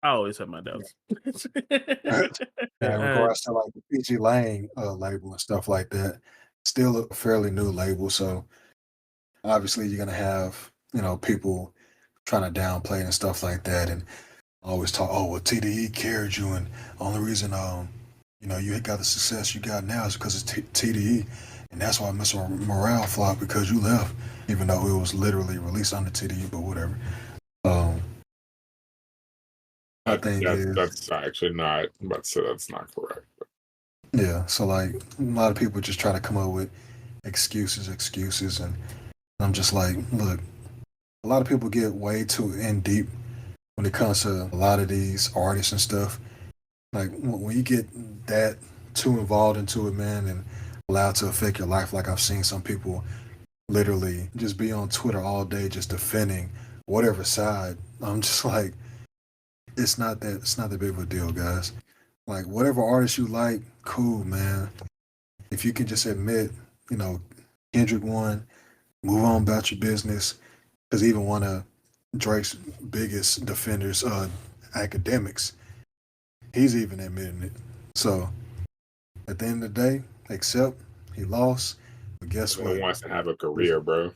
I always have my doubts. And in uh, regards to like the PG Lane label and stuff like that, still a fairly new label. So obviously you're gonna have, people trying to downplay it and stuff like that and always talk, oh well TDE carried you and only reason you got the success you got now is because it's TDE and that's why Mr. Morale flopped because you left, even though it was literally released under TDE, but whatever. Um my thing is That's actually not. I'm about to say that's not correct. yeah, so like a lot of people just try to come up with excuses, and I'm just like, look, a lot of people get way too in deep when it comes to a lot of these artists and stuff. Like when you get that too involved into it, man, and allowed to affect your life, like I've seen some people literally just be on Twitter all day just defending whatever side. I'm just like, it's not that big of a deal, guys. Like whatever artist you like, cool, man. If you can just admit, you know, Kendrick won, move on about your business. Because even one of Drake's biggest defenders, academics, he's even admitting it. So at the end of the day, accept he lost. But guess Everyone what? wants to have a career, bro.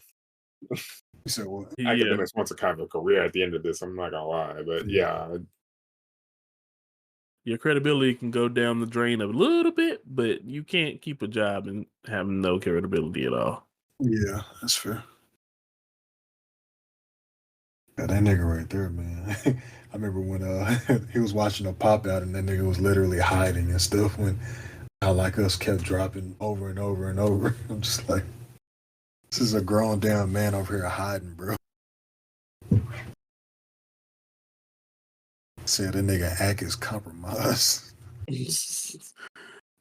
He said, "What?" yeah, Academics want to have a career at the end of this. I'm not gonna lie, but yeah, your credibility can go down the drain a little bit, but you can't keep a job and have no credibility at all. Yeah, that's fair. Yeah, that nigga right there, man. I remember when he was watching a pop out and that nigga was literally hiding and stuff when how like us kept dropping over and over and over. I'm just like, this is a grown down man over here hiding, bro. Said that nigga act is compromised.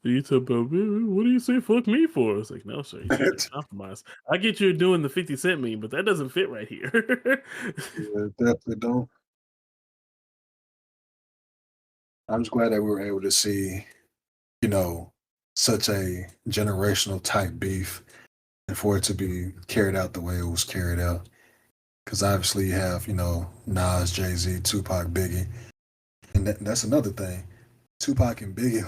You talk about, what do you say fuck me for? It's like, no, sir, you said it's compromise. I get you're doing the 50 Cent meme, but that doesn't fit right here. Yeah, definitely don't. I'm just glad that we were able to see, such a generational type beef and for it to be carried out the way it was carried out. Because obviously you have, Nas, Jay Z, Tupac, Biggie. And that's another thing. Tupac and Biggie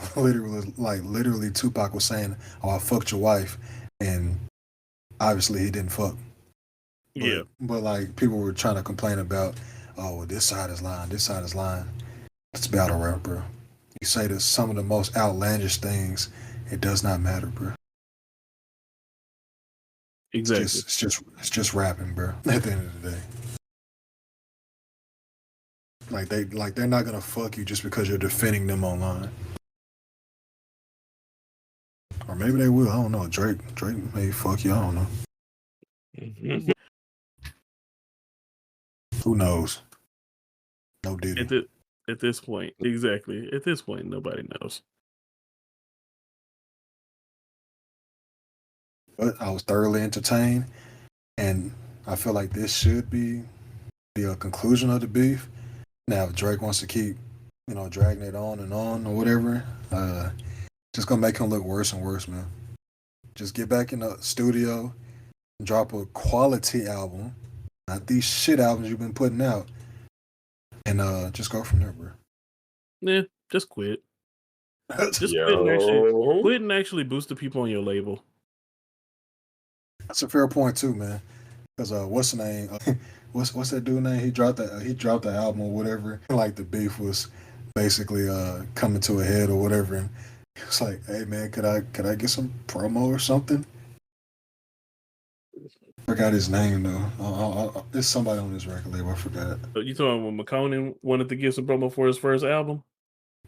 literally Tupac was saying, oh, I fucked your wife. And obviously he didn't fuck. yeah, But like people were trying to complain about, oh, well, this side is lying, this side is lying. It's battle rap, bro. You say this some of the most outlandish things, it does not matter, bro. It's exactly. just it's just it's just rapping, bro. At the end of the day. They're not gonna fuck you just because you're defending them online. Or maybe they will, I don't know. Drake may fuck you, I don't know. Mhm. Who knows? No Diddy. At the at this point, exactly. At this point, nobody knows. But I was thoroughly entertained. And I feel like this should be the conclusion of the beef. Now, if Drake wants to keep, dragging it on or whatever, just gonna make him look worse and worse, man. Just get back in the studio, drop a quality album, not these shit albums you've been putting out, and just go from there, bro. Yeah, just quit. Just Yo. quit and actually boost the people on your label. That's a fair point too, man. Because what's the name? What's that dude name? He dropped the album or whatever. Like the beef was basically coming to a head or whatever, and it's like, hey man, could I get some promo or something? Forgot his name though. There's somebody on this record label. I forgot. You talking when McConan wanted to give some promo for his first album?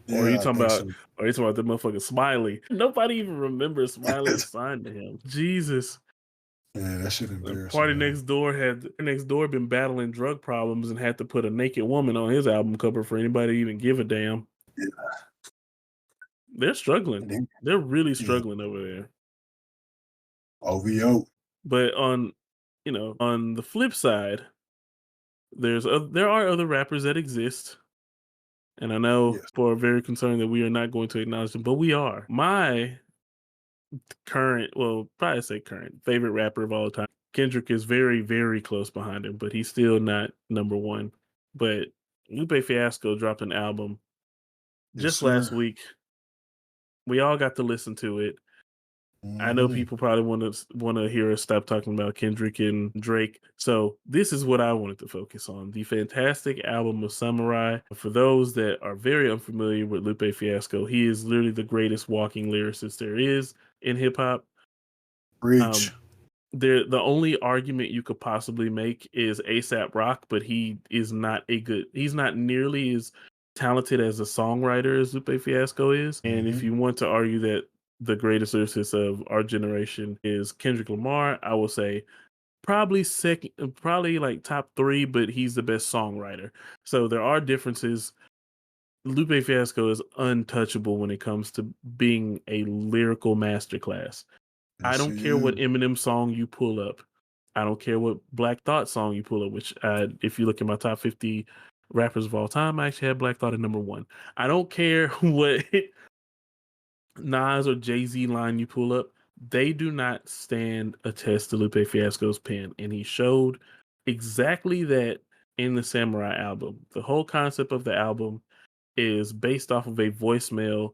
Yeah, Or are you I talking think about? so. Or are you talking about the motherfucking Smiley? Nobody even remembers Smiley was signed to him. Jesus. Yeah, that shit The embarrassing. Party Man. Next Door been battling drug problems and had to put a naked woman on his album cover for anybody to even give a damn. Yeah. They're struggling. Then, They're really yeah, struggling over there. OVO. But on the flip side, there are other rappers that exist. And I know Yes. people are very concerned that we are not going to acknowledge them, but we are. My probably say current favorite rapper of all time. Kendrick is very, very close behind him, but he's still not number one. But Lupe Fiasco dropped an album Yes, just last sir. week. We all got to listen to it. I know Mm-hmm. people probably want to hear us stop talking about Kendrick and Drake. So this is what I wanted to focus on: the fantastic album of Samurai. For those that are very unfamiliar with Lupe Fiasco, he is literally the greatest walking lyricist there is in hip hop. Preach. Um, the only argument you could possibly make is ASAP Rock, but he's not nearly as talented as a songwriter as Lupe Fiasco is. And if Mm-hmm. you want to argue that the greatest lyricist of our generation is Kendrick Lamar, I will say probably second, probably like top three, but he's the best songwriter. So there are differences. Lupe Fiasco is untouchable when it comes to being a lyrical masterclass. I Yes, don't he care what is. Eminem song you pull up. I don't care what Black Thought song you pull up, which if you look at my top 50 rappers of all time, I actually had Black Thought at number one. I don't care what Nas or Jay-Z line you pull up. They do not stand a test to Lupe Fiasco's pen. And he showed exactly that in the Samurai album. The whole concept of the album is based off of a voicemail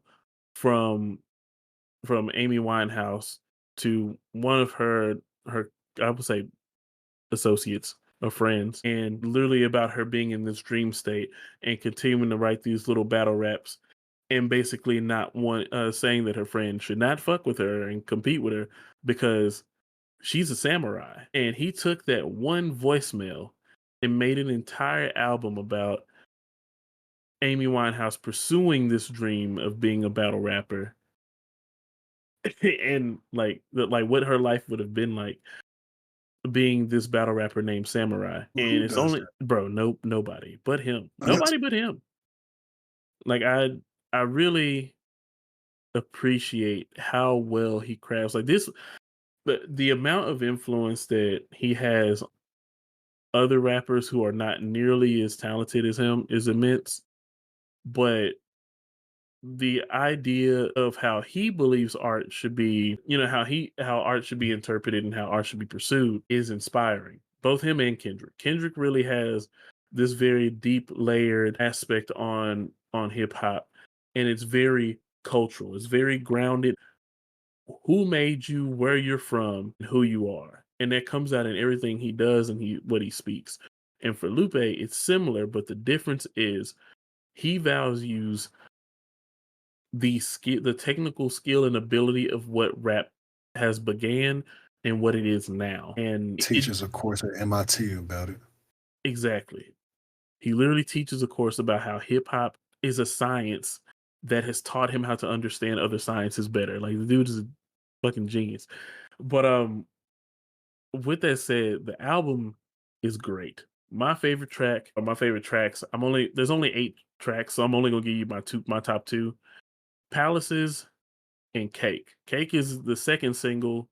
from Amy Winehouse to one of her I would say associates or friends, and literally about her being in this dream state and continuing to write these little battle raps and basically not saying that her friend should not fuck with her and compete with her because she's a samurai. And he took that one voicemail and made an entire album about Amy Winehouse pursuing this dream of being a battle rapper and like what her life would have been like being this battle rapper named Samurai. And Who it's does only bro, nobody but him. that? Nobody but him. Like I really appreciate how well he crafts like this, but the amount of influence that he has other rappers who are not nearly as talented as him is immense. But the idea of how he believes art should be, how art should be interpreted and how art should be pursued is inspiring. Both him and Kendrick. Kendrick really has this very deep layered aspect on hip hop, and it's very cultural. It's very grounded. Who made you, where you're from, and who you are. And that comes out in everything he does and what he speaks. And for Lupe, it's similar, but the difference is he values the technical skill and ability of what rap has began and what it is now. And it Teaches a course at MIT about it. exactly. He literally teaches a course about how hip hop is a science that has taught him how to understand other sciences better. Like the dude is a fucking genius. But with that said, the album is great. My favorite track or my favorite tracks, there's only 8 tracks, so I'm only gonna give you my top 2. Palaces and Cake. Cake is the second single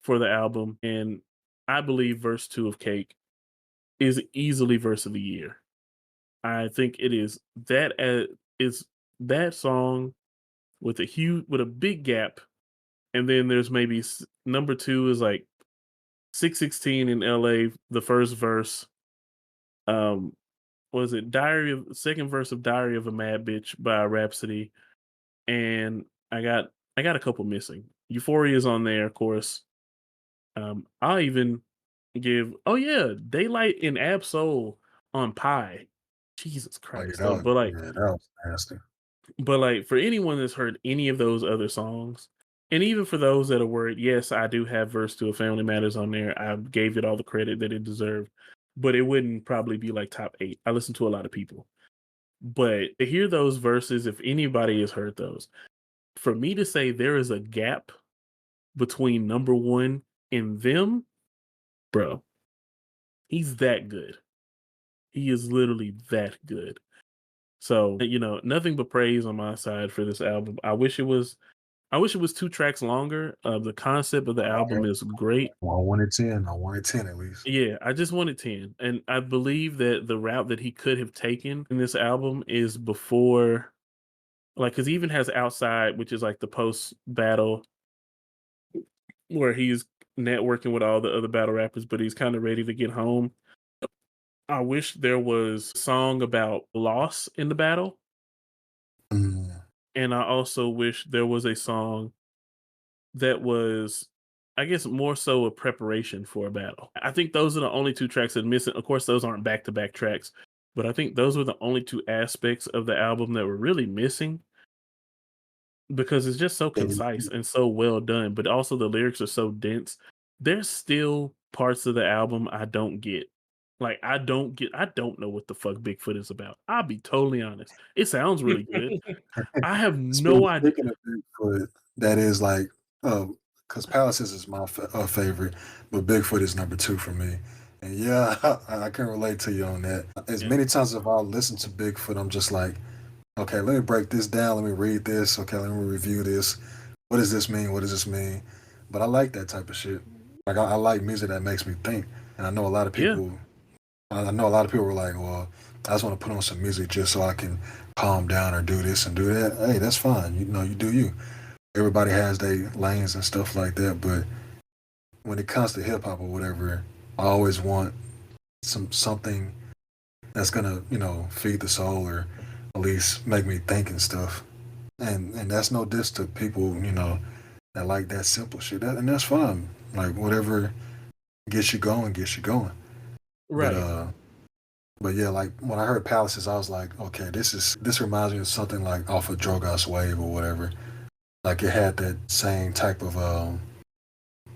for the album, and I believe verse 2 of Cake is easily verse of the year. I think it is that song with a big gap, and then there's maybe number 2 is like 616 in LA, the first verse. Um, was it second verse of Diary of a Mad Bitch by Rhapsody, and I got a couple missing. Euphoria is on there, of course. I'll even give Daylight and Ab Soul on Pie. Jesus Oh yeah, Christ, though. that was nasty. But like for anyone that's heard any of those other songs, and even for those that are worried, yes, I do have verse 2 of Family Matters on there. I gave it all the credit that it deserved, but it wouldn't probably be like top 8. I listen to a lot of people. But to hear those verses, if anybody has heard those, for me to say there is a gap between number 1 and them, bro, he's that good. He is literally that good. So, nothing but praise on my side for this album. I wish it was 2 tracks longer. The concept of the album is great. I wanted 10. I wanted 10 at least. Yeah, I just wanted 10. And I believe that the route that he could have taken in this album is before, like, because he even has Outside, which is like the post battle where he's networking with all the other battle rappers, but he's kind of ready to get home. I wish there was a song about loss in the battle. Mm. And I also wish there was a song that was, I guess, more so a preparation for a battle. I think those are the only 2 tracks that are missing. Of course, those aren't back-to-back tracks, but I think those were the only 2 aspects of the album that were really missing because it's just so concise and so well done, but also the lyrics are so dense. There's still parts of the album I don't get. Like I don't know what the fuck Bigfoot is about. I'll be totally honest. It sounds really good. I have no idea. Speaking of Bigfoot, that is like, because Palaces is my favorite, but Bigfoot is number 2 for me. And yeah, I can relate to you on that. As Yeah. many times as I listen to Bigfoot, I'm just like, okay, let me break this down. Let me read this. Okay, let me review this. What does this mean? What does this mean? But I like that type of shit. Like I like music that makes me think. And I know a lot of Yeah. people. I know a lot of people were like, well, I just want to put on some music just so I can calm down or do this and do that. Hey, that's fine. You do you. Everybody has their lanes and stuff like that. But when it comes to hip hop or whatever, I always want something that's gonna, feed the soul or at least make me think and stuff. And that's no diss to people, that like that simple shit. And that's fine. Like whatever gets you going, gets you going. Right. But yeah, like when I heard Palaces, I was like, okay, this reminds me of something like off of Drogas Wave or whatever. Like it had that same type of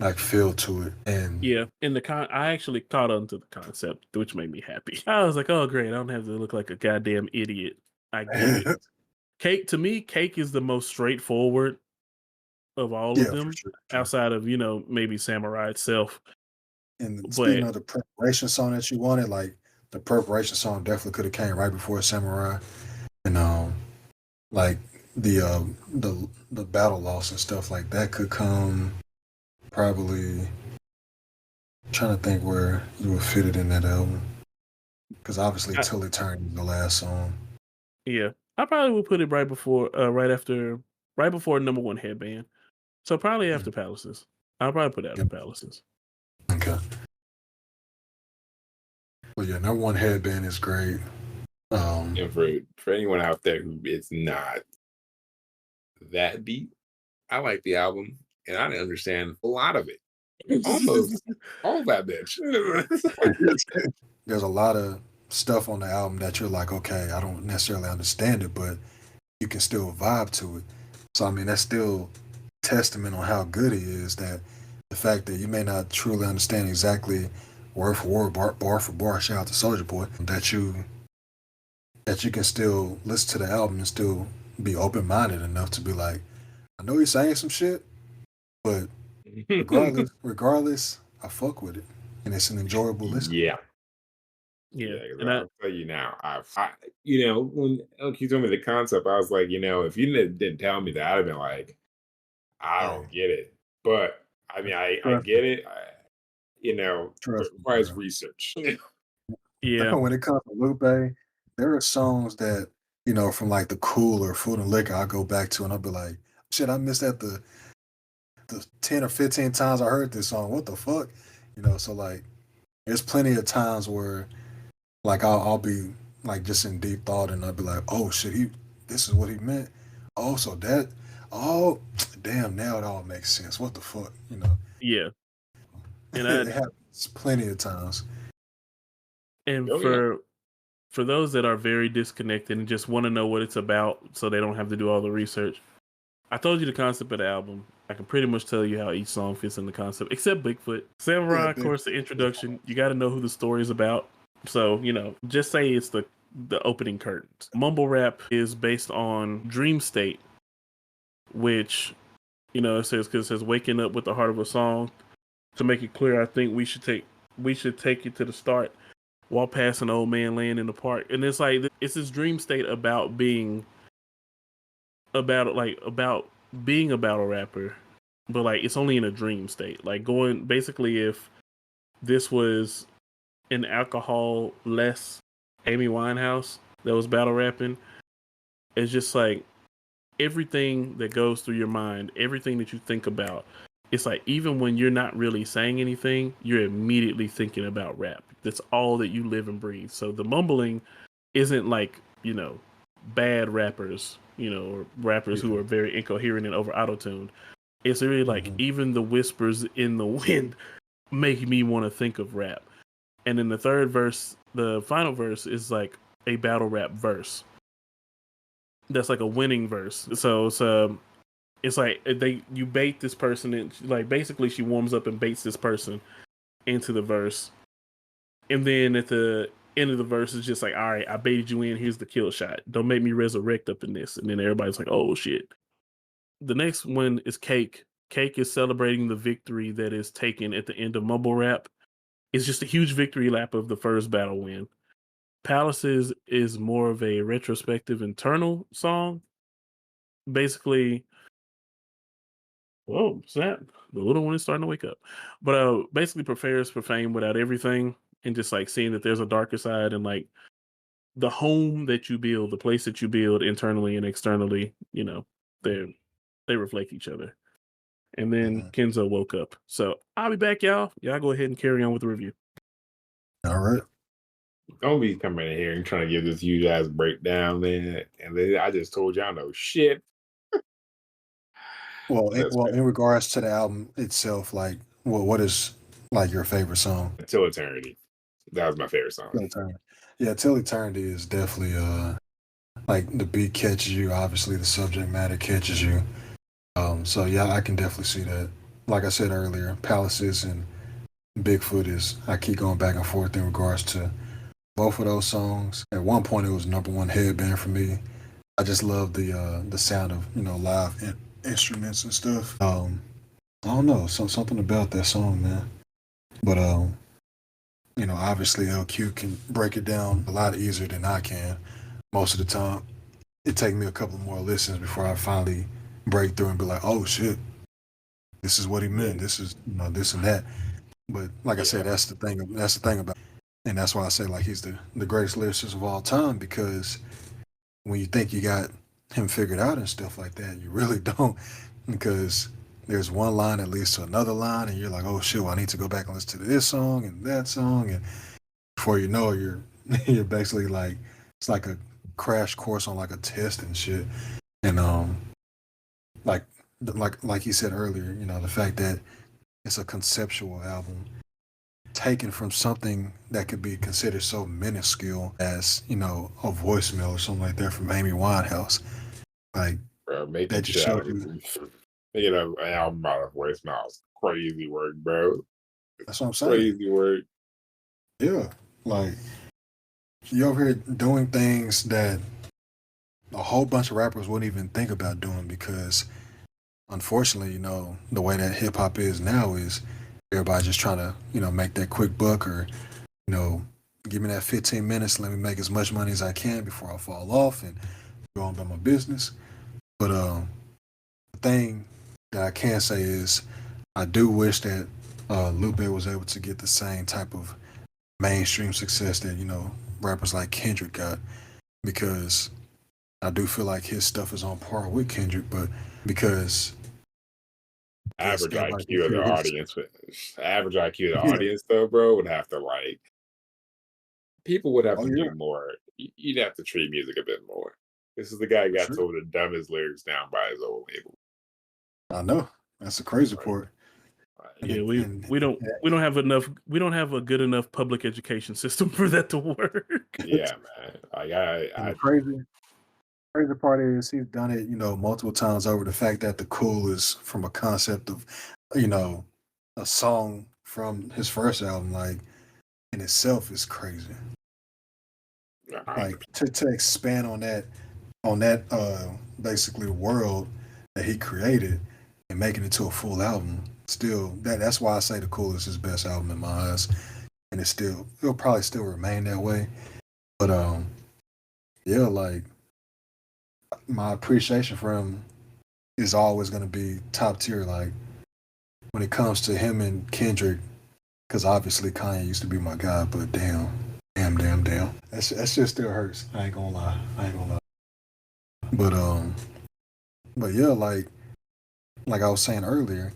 like feel to it. And Yeah. I actually caught on to the concept, which made me happy. I was like, oh great, I don't have to look like a goddamn idiot. I get it. Cake is the most straightforward of all of yeah, for them, sure. outside of, maybe Samurai itself. And speaking But of the preparation song that you wanted, like the preparation song definitely could have came right before Samurai. And like the battle loss and stuff like that could come probably. I'm trying to think where you would fit it in that album. Because obviously I, Till It Turned is the last song. yeah, I probably would put it right before number 1 Headband. So probably after Mm. Palaces. I'll probably put it after Yep. Palaces. Okay. But yeah, number 1 Headband is great. And for anyone out there who is not that deep, I like the album and I didn't understand a lot of it. Almost all that bitch. There's a lot of stuff on the album that you're like, okay, I don't necessarily understand it, but you can still vibe to it. So I mean, that's still testament on how good he is. That the fact that you may not truly understand exactly word for word, bar for bar. Shout out to Soldier Boy. That you can still listen to the album and still be open minded enough to be like, I know he's saying some shit, but regardless, I fuck with it, and it's an enjoyable listen. Yeah. Yeah. Yeah, 'cause And I'll tell you now, when Elk, you told me the concept, I was like, if you didn't tell me that, I'd have been like, I Hey, don't get it. But I mean, I trust me. get it. Trust me, requires bro. research. Yeah, When it comes to Lupe, there are songs that, from like the Cooler, Food and Liquor, I go back to and I'll be like, shit, I missed that the 10 or 15 times I heard this song. What the fuck? So like there's plenty of times where like I'll be like just in deep thought and I'll be like, oh shit, this is what he meant. Oh, so oh damn, now it all makes sense. What the fuck? yeah, and I It happens plenty of times. and Oh yeah. for those that are very disconnected and just want to know what it's about, so they don't have to do all the research. I told you the concept of the album. I can pretty much tell you how each song fits in the concept, except Bigfoot. Yeah, Samurai, of big. course, the introduction. You got to know who the story is about. So, just say it's the opening curtains. Mumble rap is based on dream state, which, it says waking up with the heart of a song. To make it clear, I think we should take it to the start while passing an old man laying in the park. And it's like it's this dream state about being about being a battle rapper, but like it's only in a dream state. Like going basically if this was an alcohol less Amy Winehouse that was battle rapping, it's just like everything that goes through your mind, everything that you think about. It's like even when you're not really saying anything, you're immediately thinking about rap. That's all that you live and breathe. So the mumbling isn't like, bad rappers, or rappers who Yeah. are very incoherent and over auto-tuned. It's really like Mhm. even the whispers in the wind make me want to think of rap. And then the third verse, the final verse is like a battle rap verse. That's like a winning verse. So it's like you bait this person and like basically she warms up and baits this person into the verse. And then at the end of the verse is just like, all right, I baited you in, here's the kill shot. Don't make me resurrect up in this. And then everybody's like, oh shit. The next one is Cake. Cake is celebrating the victory that is taken at the end of Mumble Rap. It's just a huge victory lap of the first battle win. Palaces is more of a retrospective internal song. Basically, whoa, snap. The little one is starting to wake up. But basically prepares for fame without everything and just like seeing that there's a darker side and like the home that you build, the place that you build internally and externally, they reflect each other. And then Mhm. Kenzo woke up. So I'll be back, y'all. Y'all go ahead and carry on with the review. All right. Don't be coming in here and trying to give this huge ass breakdown, man. And then I just told y'all no shit. Well, That's fair. in regards to the album itself, like, what is like your favorite song? Until eternity. That was my favorite song. Till Eternity. Yeah, Till Eternity is definitely like the beat catches you. Obviously, the subject matter catches you. So yeah, I can definitely see that. Like I said earlier, Palaces and Bigfoot is. I keep going back and forth in regards to both of those songs. At one point, it was number one headband for me. I just love the sound of live instruments and stuff. I don't know, something about that song, man. But obviously LQ can break it down a lot easier than I can. Most of the time, it take me a couple more listens before I finally break through and be like, oh shit, this is what he Yeah. meant. This is this and that. But like I said, Yeah. that's the thing. That's the thing about, and that's why I say like he's the greatest lyricist of all time because when you think you got him figured out and stuff like that, you really don't because there's one line that leads to another line, and you're like, oh shit, well, I need to go back and listen to this song and that song, and before you know it, you're you're basically like it's like a crash course on like a test and shit, and like like he said earlier, the fact that it's a conceptual album taken from something that could be considered so minuscule as a voicemail or something like that from Amy Winehouse. Like Bro, making that just shit out shows of you. an album out of voicemails. Crazy work, bro. That's what I'm saying. Crazy work. Yeah, like you over here doing things that a whole bunch of rappers wouldn't even think about doing because, unfortunately, the way that hip hop is now is everybody just trying to make that quick buck or you know give me that 15 minutes, let me make as much money as I can before I fall off and go on about my business. But the thing that I can say is I do wish that Lupe was able to get the same type of mainstream success that rappers like Kendrick got, because I do feel like his stuff is on par with Kendrick, but because I guess Average everybody can IQ of the hear his. audience, average IQ of the Yeah. audience though, bro, would have to like people would have Oh to yeah, do more. You'd have to treat music a bit more. This is the guy who for got sure. told to dumb his lyrics down by his old label. I know that's the crazy Like, part. And Yeah, it, we and we don't we don't have enough. We don't have a good enough public education system for that to work. yeah, man. Like and the I crazy part is he's done it, multiple times over. The fact that the cool is from a concept of, you know, a song from his first album, like in itself is crazy. I Like to expand on that basically world that he created and making it to a full album. Still, that's why I say the Cool is his best album in my eyes, and it'll probably still remain that way. But yeah, like my appreciation for him is always gonna be top tier. Like when it comes to him and Kendrick, because obviously Kanye used to be my guy, but damn, that shit still hurts. I ain't gonna lie. But yeah, like I was saying earlier,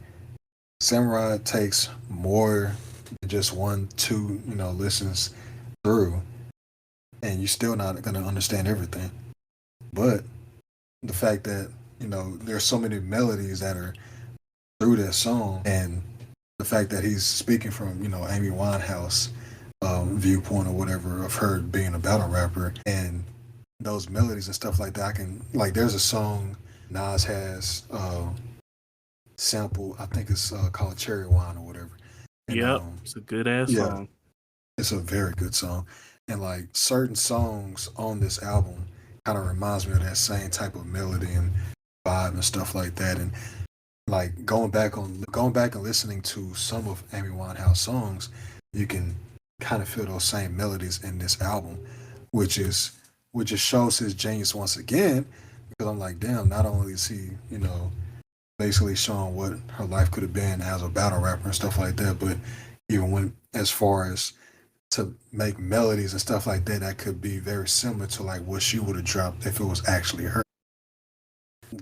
Samurai takes more than just one, two, listens through, and you're still not gonna understand everything. But the fact that there's so many melodies that are through that song, and the fact that he's speaking from Amy Winehouse viewpoint or whatever of her being a battle rapper, and those melodies and stuff like that, I can like. There's a song Nas has sample. I think it's called Cherry Wine or whatever, and Yep, it's a good ass yeah, song. it's a very good song. And like certain songs on this album kind of reminds me of that same type of melody and vibe and stuff like that. And like going back and listening to some of Amy Winehouse songs, you can kind of feel those same melodies in this album, which is which just shows his genius once again. Because I'm like, damn, not only is he, basically showing what her life could have been as a battle rapper and stuff like that, but even when as far as to make melodies and stuff like that that could be very similar to like what she would have dropped if it was actually her.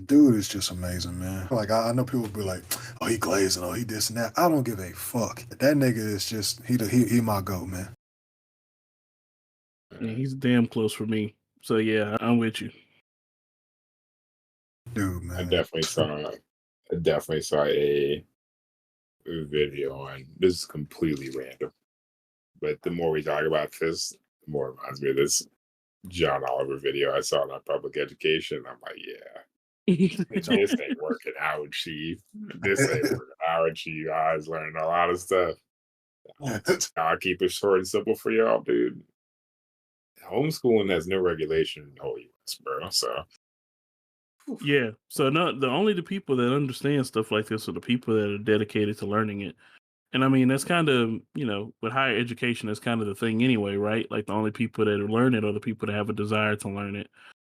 Dude is just amazing, man. Like I know people be like, "Oh, he glazing, oh, he this and that." I don't give a fuck. That nigga is just he my goat, man. Yeah, he's damn close for me. So yeah, I'm with you. Dude, I man. definitely saw a video, and this is completely random. But the more we talk about this, the more it reminds me of this John Oliver video I saw on public education. I'm like, yeah, this ain't working out, Chief. This ain't working out, Chief. I was learning a lot of stuff. I'll keep it short and simple for y'all, dude. Homeschooling has no regulation in the whole US, bro. So Yeah. So not the only the people that understand stuff like this are the people that are dedicated to learning it. And I mean that's kind of, with higher education that's kind of the thing anyway, right? Like the only people that learn it are the people that have a desire to learn it.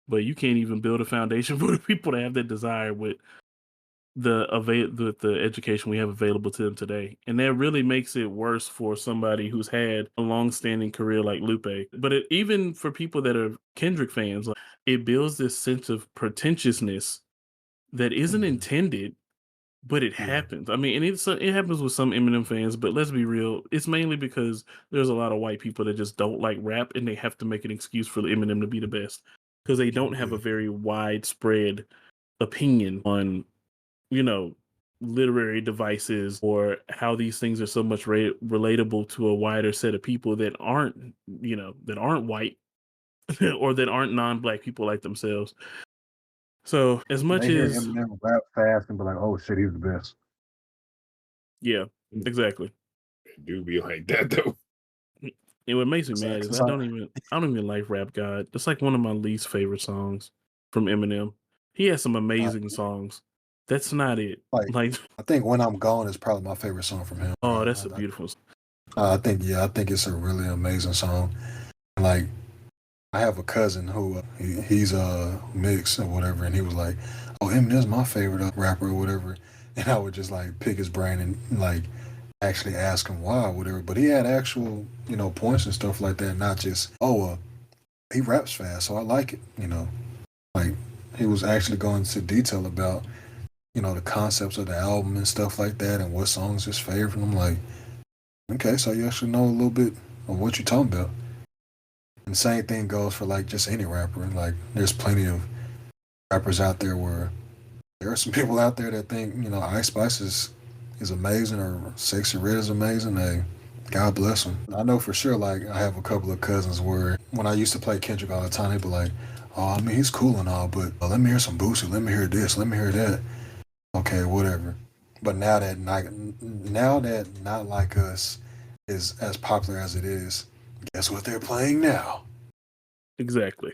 But you can't even build a foundation for the people that have that desire with the education we have available to them today. And that really makes it worse for somebody who's had a long-standing career like Lupe. But even for people that are Kendrick fans, like, it builds this sense of pretentiousness that isn't Mhm. intended, but it Yeah. happens. I mean, and it happens with some Eminem fans, but let's be real, it's mainly because there's a lot of white people that just don't like rap, and they have to make an excuse for the Eminem to be the best because they don't have a Yeah. very widespread opinion on, you know, literary devices or how these things are so much relatable to a wider set of people that aren't, that aren't white or that aren't non-black people like themselves. So as much They hear as, Eminem rap fast and be like, "Oh shit, he's the best." yeah, exactly. it do be like that though. And what makes me mad is Cause I don't even like Rap God. It's like one of my least favorite songs from Eminem. He has some I, amazing songs. That's not it. like Like, I think "When I'm Gone" is probably my favorite song from him, oh, bro. that's a beautiful song. I think it's a really amazing song. Like I have a cousin who he's mixed or whatever, and he was like, "Oh, Eminem's my favorite rapper or whatever," and I would just like pick his brain and like actually ask him why or whatever. But he had actual, points and stuff like that, not just, he raps fast, so I like it. Like he was actually going into detail about, the concepts of the album and stuff like that and what songs his favorite. And I'm like, okay, so you actually know a little bit of what you're talking about. And the same thing goes for like just any rapper. Like there's plenty of rappers out there where there are some people out there that think, Ice Spice is amazing or Sexy Red is amazing. Hey, God bless them. I know for sure, like, I have a couple of cousins where when I used to play Kendrick all the time, they'd be like, oh, I mean, he's cool and all, but let me hear some Boosie, let me hear this, let me hear that. Okay, whatever. But now that Not Like Us is as popular as it is, guess what they're playing now? Exactly.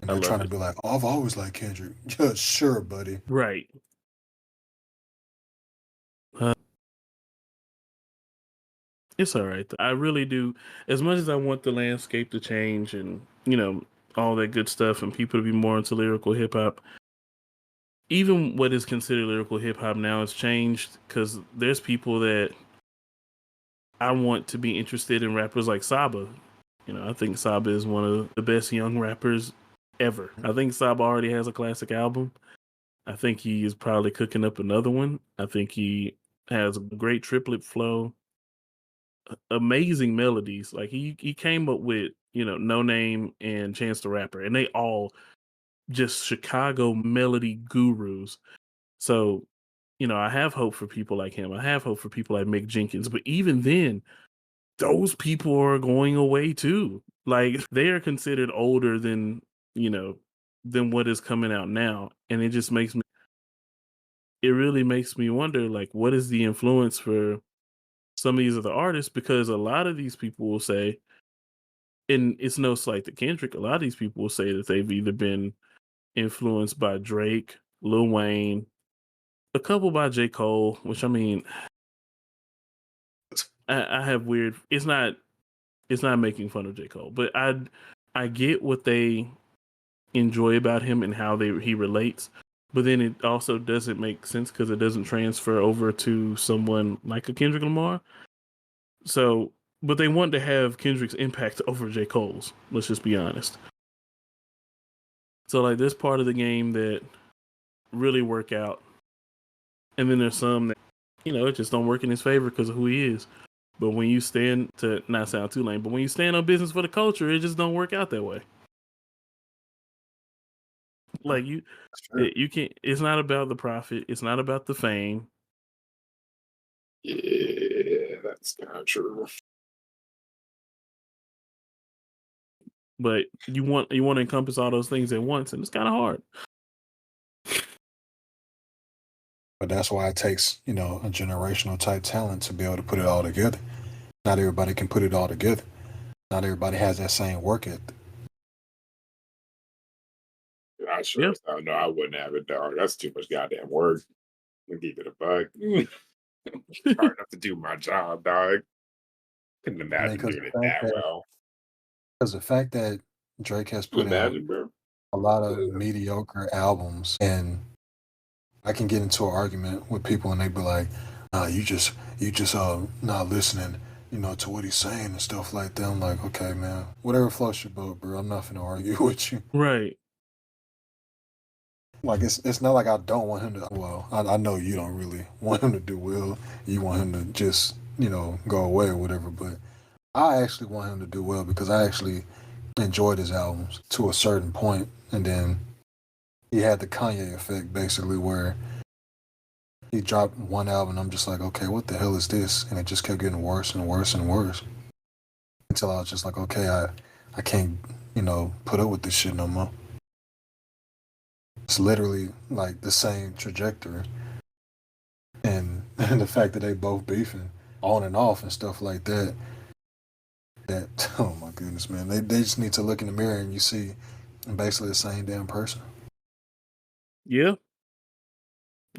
And I they're love trying to it. be like, oh, I've always liked Kendrick. Yeah, sure, buddy. Right. Uh, it's all right. I really do. As much as I want the landscape to change and, all that good stuff and people to be more into lyrical hip hop, even what is considered lyrical hip hop now has changed because there's people that I want to be interested in rappers like Saba. I think Saba is one of the best young rappers ever. I think Saba already has a classic album. I think he is probably cooking up another one. I think he has a great triplet flow, amazing melodies. Like he came up with, No Name and Chance the Rapper, and they all just Chicago melody gurus. So, I have hope for people like him. I have hope for people like Mick Jenkins. But even then, those people are going away too. Like they are considered older you know, than what is coming out now. And it really makes me wonder, like, what is the influence for some of these other artists? Because a lot of these people will say, and it's no slight to Kendrick, a lot of these people will say that they've either been influenced by Drake, Lil Wayne, a couple by J. Cole, which I mean, I have weird. It's not making fun of J. Cole, but I get what they enjoy about him and how he relates, but then it also doesn't make sense because it doesn't transfer over to someone like a Kendrick Lamar. So, but they want to have Kendrick's impact over J. Cole's. Let's just be honest. So, like, this part of the game that really work out, and then there's some that it just don't work in his favor because of who he is. But when you stand to not sound too lame, but when you stand on business for the culture, it just don't work out that way. Like Sure. you can't. It's not about the profit. It's not about the fame. Yeah, that's kind of true. But you want to encompass all those things at once, and it's kind of hard. But that's why it takes, a generational type talent to be able to put it all together. Not everybody can put it all together. Not everybody has that same work ethic. I Yeah. sure as hell no, I wouldn't have it, dog. That's too much goddamn work. I'm keep it a bug. Hard enough to do my job, dog. Couldn't I mean, imagine doing it that well. because the fact that Drake has Can you put out imagine, bro? a lot of mediocre albums, and I can get into an argument with people, and they be like, "Nah, you just not listening, to what he's saying and stuff like that." I'm like, okay, man, whatever floats your boat, bro. I'm not gonna argue with you. Right. Like it's not like I don't want him to. Well, I know you don't really want him to do well. You want him to just go away or whatever. But I actually want him to do well because I actually enjoyed his albums to a certain point, and then he had the Kanye effect basically where he dropped one album. And I'm just like, okay, what the hell is this? And it just kept getting worse and worse and worse until I was just like, okay, I can't put up with this shit no more. It's literally like the same trajectory. And the fact that they both beefing on and off and stuff like that, oh my goodness, man, they just need to look in the mirror and you see basically the same damn person. Yeah.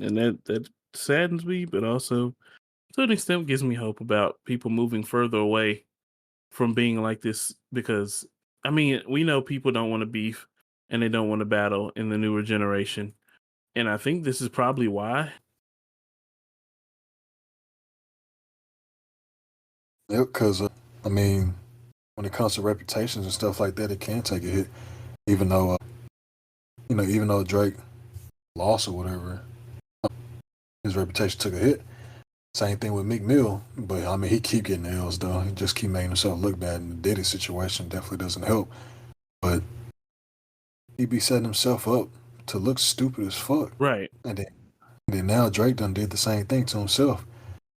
And that saddens me, but also to an extent gives me hope about people moving further away from being like this because I mean, we know people don't want to beef and they don't want to battle in the newer generation. And I think this is probably why Yeah, because I mean, when it comes to reputations and stuff like that, it can take a hit. Even though even though Drake lost or whatever, his reputation took a hit. Same thing with Meek Mill, but I mean, he keep getting L's though. He just keep making himself look bad, and the Diddy situation definitely doesn't help. But he be setting himself up to look stupid as fuck. Right. And then now Drake done did the same thing to himself,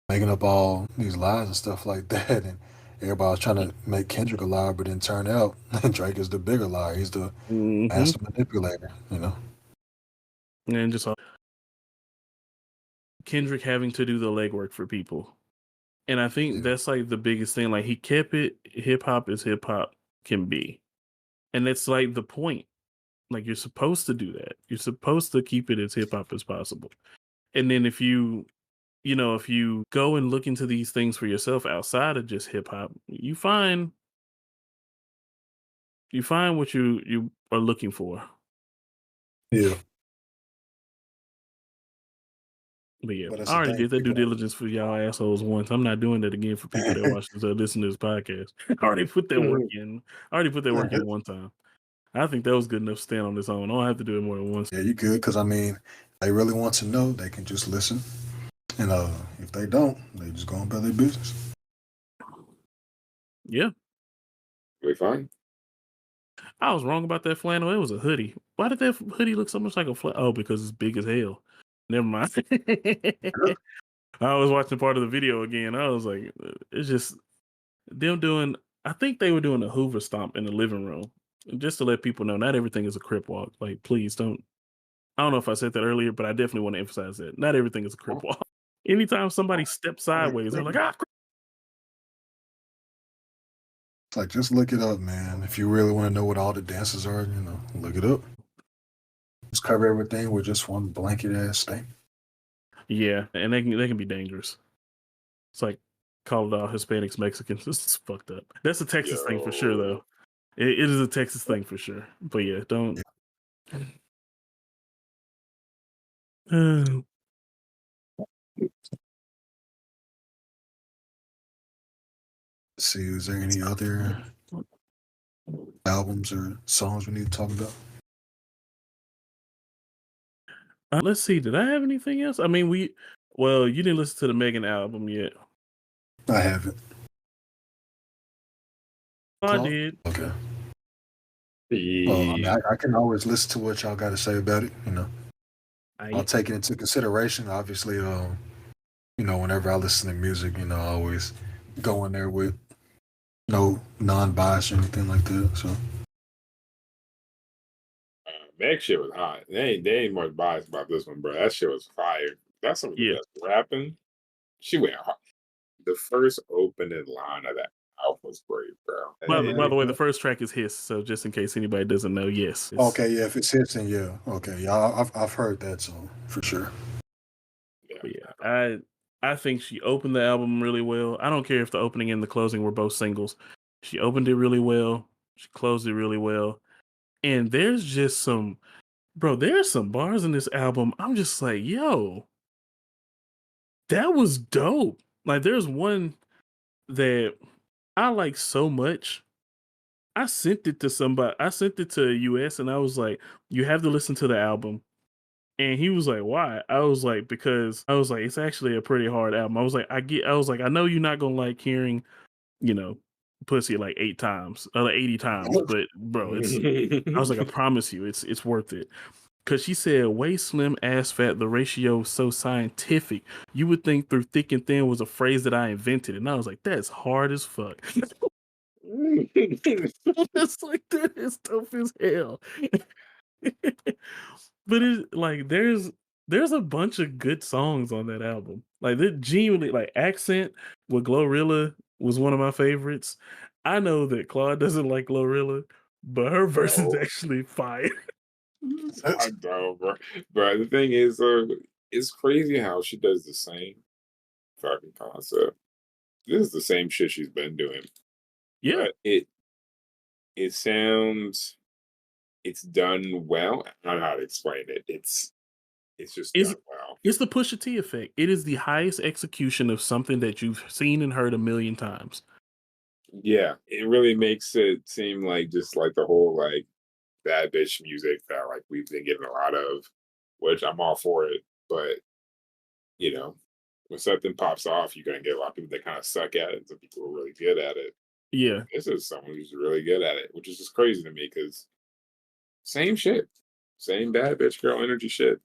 making up all these lies and stuff like that. And everybody was trying to make Kendrick a liar, but then turn out Drake is the bigger liar. He's the master manipulator, you know? And just Kendrick having to do the legwork for people. And I think that's like the biggest thing. Like he kept it hip hop as hip hop can be. And that's like the point. Like you're supposed to do that. You're supposed to keep it as hip hop as possible. And then if you go and look into these things for yourself outside of just hip hop, you find what you are looking for. Yeah. But yeah, But that's I the already thing. did that due People, diligence for y'all assholes once. I'm not doing that again for people that watch this or listen to this podcast. I already put that work in. I already put that work in one time. I think that was good enough to stand on its own. I don't have to do it more than once. yeah, you good. Because, I mean, they really want to know, they can just listen. And if they don't, they just go about their business. Yeah. We fine. I was wrong about that flannel. It was a hoodie. Why did that hoodie look so much like a flannel? Oh, because it's big as hell. Never mind. I was watching part of the video again. I was like, it's just them doing. I think they were doing a Hoover stomp in the living room, just to let people know not everything is a crip walk. Like, please don't. I don't know if I said that earlier, but I definitely want to emphasize that not everything is a crip walk. Anytime somebody steps sideways, they're like, ah. It's like, just look it up, man. If you really want to know what all the dances are, look it up. Just cover everything with just one blanket ass statement. Yeah, and they can be dangerous. It's like call it all Hispanics, Mexicans. This is fucked up. That's a Texas thing for sure, though. It is a Texas thing for sure. But yeah, don't. Let's see, is there any other albums or songs we need to talk about? Let's see. Did I have anything else? I mean, you didn't listen to the Megan album yet. I haven't. I did. Okay. Well, I mean, I can always listen to what y'all got to say about it. I'll take it into consideration. Obviously, whenever I listen to music, I always go in there with no non-bias or anything like that. So Meg shit was hot. They ain't much biased about this one, bro. That shit was fire. That's some of the best rapping. She went hard. The first opening line of that album was great, bro. By the way, the first track is Hiss. So just in case anybody doesn't know, yes. Okay, yeah, if it's Hiss, then yeah. Okay, yeah, I've heard that song for sure. Yeah, I think she opened the album really well. I don't care if the opening and the closing were both singles. She opened it really well. She closed it really well. And there's just some bars in this album. I'm just like, yo, that was dope. Like there's one that I like so much. I sent it to somebody. I sent it to US and I was like, you have to listen to the album. And he was like, why? I was like, because I was like, it's actually a pretty hard album. I was like, I know you're not gonna like hearing, pussy like 8 times, like 80 times, but bro, I was like, I promise you, it's worth it. Cause she said, waist slim, ass fat, the ratio so scientific. You would think through thick and thin was a phrase that I invented. And I was like, that's hard as fuck. It's like, that is tough as hell. But it's like there's a bunch of good songs on that album. Like that genuinely, like Accent with Glorilla was one of my favorites. I know that Claude doesn't like Glorilla, but her verse is actually fire. I know, bro. But the thing is, it's crazy how she does the same fucking concept. This is the same shit she's been doing. Yeah. But it sounds, it's done well. I don't know how to explain it. it's just It's done well. it's the Pusha T effect. It is the highest execution of something that you've seen and heard a million times. Yeah, it really makes it seem like just like the whole like bad bitch music that like we've been getting a lot of, which I'm all for it. But you know, when something pops off, you're gonna get a lot of people that kind of suck at it, and some people are really good at it. Yeah, This is someone who's really good at it, which is just crazy to me because same shit, same bad bitch girl energy shit.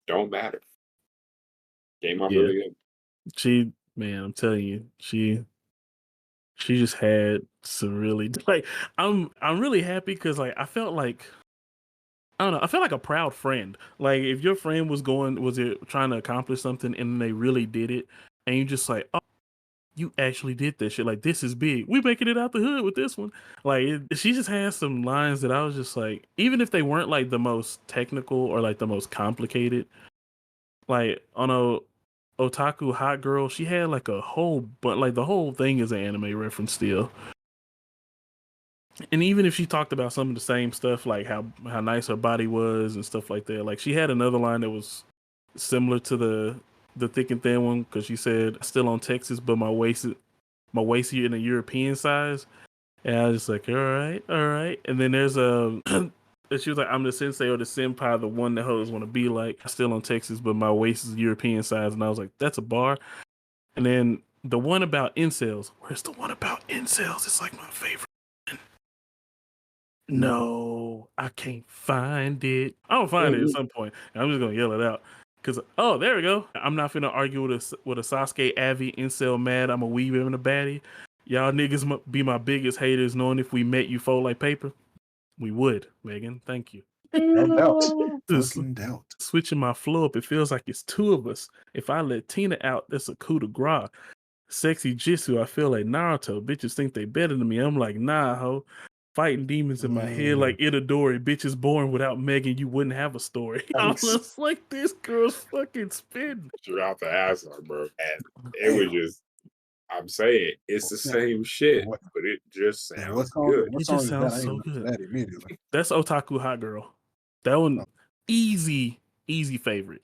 Don't matter. Came off yeah. really good. Man, I'm telling you, she just had some really like I'm really happy because like I felt like I don't know, I felt like a proud friend. Like if your friend was it trying to accomplish something and they really did it, and you just like, oh, you actually did this shit. Like this is big. We making it out the hood with this one. Like she just had some lines that I was just like, even if they weren't like the most technical or like the most complicated, like on a Otaku Hot Girl, she had like a whole but like the whole thing is an anime reference still. And even if she talked about some of the same stuff, like how nice her body was and stuff like that, like she had another line that was similar to the thick and thin one because she said still on Texas, but my waist here in a European size, and I was just like, all right. And then there's a and she was like, I'm the sensei or the senpai, the one that hoes want to be like. Still on Texas, but my waist is European size, and I was like, that's a bar. And then the one about incels. Where's the one about incels? It's like my favorite. No, I can't find it. I'll find it at some point. I'm just gonna yell it out. Cause there we go. I'm not finna argue with a Sasuke Avi incel mad. I'm a weeb and a baddie. Y'all niggas be my biggest haters, knowing if we met you fold like paper. We would, Megan. Thank you. No doubt. Just Fucking doubt. switching my flow up. It feels like it's two of us. If I let Tina out, that's a coup de grace. Sexy Jitsu, I feel like Naruto. Bitches think they better than me. I'm like, nah, ho. Fighting demons in my head like Itadori. Bitches born without Megan, you wouldn't have a story. I was like, this girl's fucking spitting. Throughout the ass off, bro. And it was Damn. just, I'm saying, it's the same shit, but it just Damn, what sounds song? good. What It song just is that? sounds I ain't so listen to good. that immediately. That's Otaku Hot Girl. That one, easy favorite.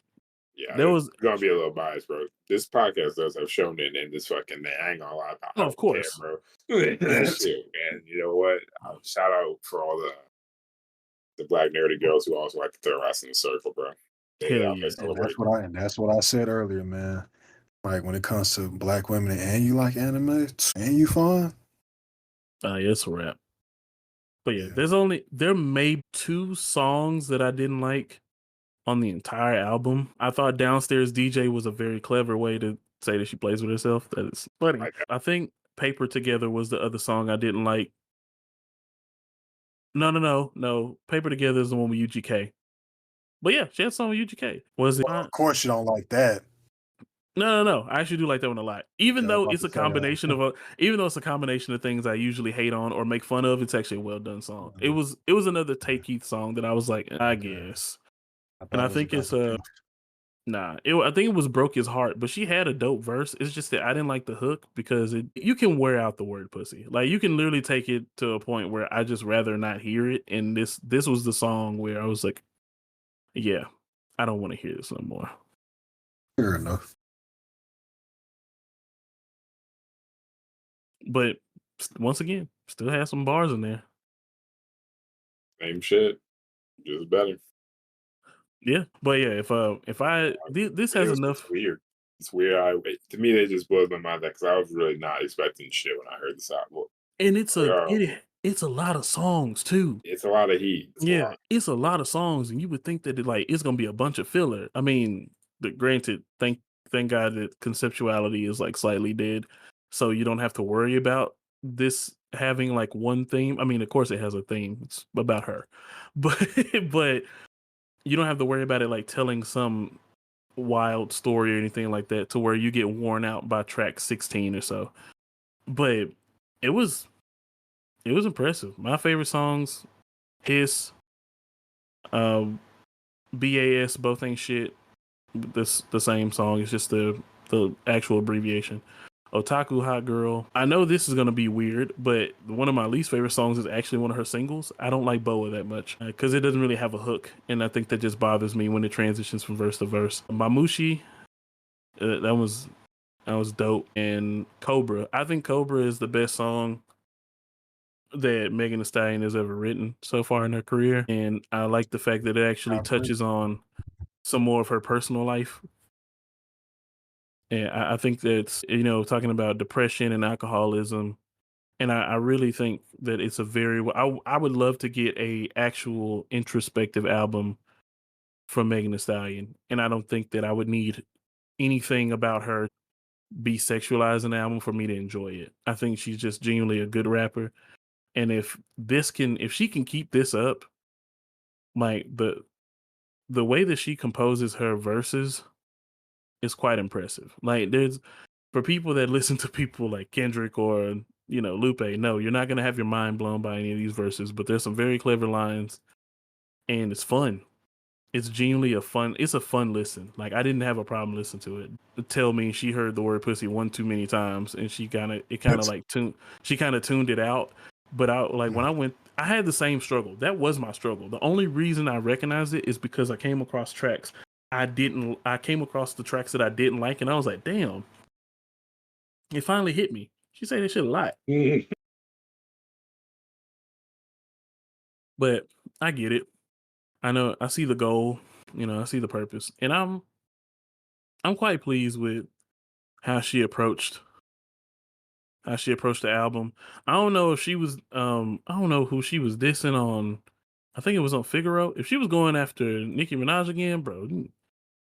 Yeah, There was, it's gonna be a little biased, bro. This podcast does have shown it in this fucking man. I ain't gonna lie, I of don't care, course. bro. That shit, man. You know what? Shout out for all the black nerdy girls who also like to throw ass in the circle, bro. They Hell out yeah. there And that's celebrating. that's what I said earlier, man. Like when it comes to black women and you like anime and you fun. Yeah, it's a wrap. But yeah, Yeah. there may be 2 songs that I didn't like on the entire album. I thought Downstairs DJ was a very clever way to say that she plays with herself. That is funny. Like I think Paper Together was the other song I didn't like. No. Paper Together is the one with UGK. But yeah, she had a song with UGK. Was it? Well, of course you don't like that. No. I actually do like that one a lot. Even Yeah, I was though about it's to a say, combination of things I usually hate on or make fun of, it's actually a well done song. It was another Take Keith song that I was like, I guess. I And thought I it was think about it's the beef. I think it was Broke His Heart, but she had a dope verse. It's just that I didn't like the hook because you can wear out the word pussy. Like you can literally take it to a point where I just rather not hear it. And this was the song where I was like, yeah, I don't want to hear this no more. Fair enough. But once again, still has some bars in there. same shit, just better. Yeah, but yeah, if this has It's enough, weird. It's weird. To me, it just blows my mind that because I was really not expecting shit when I heard this album. and Like, it's a lot of songs too. it's a lot of heat. It's a Yeah, lot. it's a lot of songs, and you would think that it's gonna be a bunch of filler. I mean, granted, thank God that conceptuality is like slightly dead, so you don't have to worry about this having like one theme. I mean, of course, it has a theme. It's about her, but but you don't have to worry about it like telling some wild story or anything like that to where you get worn out by track 16 or so. But it was impressive. My favorite songs, Hiss, um, BAS, both ain't shit. This the same song. It's just the actual abbreviation. Otaku Hot Girl. I know this is going to be weird, but one of my least favorite songs is actually one of her singles. I don't like Boa that much because it doesn't really have a hook. And I think that just bothers me when it transitions from verse to verse. Mamushi, that was dope. And Cobra. I think Cobra is the best song that Megan Thee Stallion has ever written so far in her career. And I like the fact that it actually touches on some more of her personal life. And I think that's, talking about depression and alcoholism. And I really think that it's a very, I would love to get a actual introspective album from Megan Thee Stallion. And I don't think that I would need anything about her be sexualized in the album for me to enjoy it. I think she's just genuinely a good rapper. And if she can keep this up, like the way that she composes her verses is quite impressive. Like for people that listen to people like Kendrick or Lupe, no, you're not gonna have your mind blown by any of these verses, but there's some very clever lines and it's fun. It's genuinely a fun listen. Like I didn't have a problem listening to it. Tell me she heard the word pussy one too many times and she kind of tuned it out. But when I had the same struggle. That was my struggle. The only reason I recognized it is because I came across tracks I came across the tracks that I didn't like, and I was like, damn, it finally hit me. She said that shit a lot. But I get it. I know, I see the goal, I see the purpose. And I'm quite pleased with how she approached the album. I don't know if she was I don't know who she was dissing on. I think it was on Figaro. If she was going after Nicki Minaj again, bro,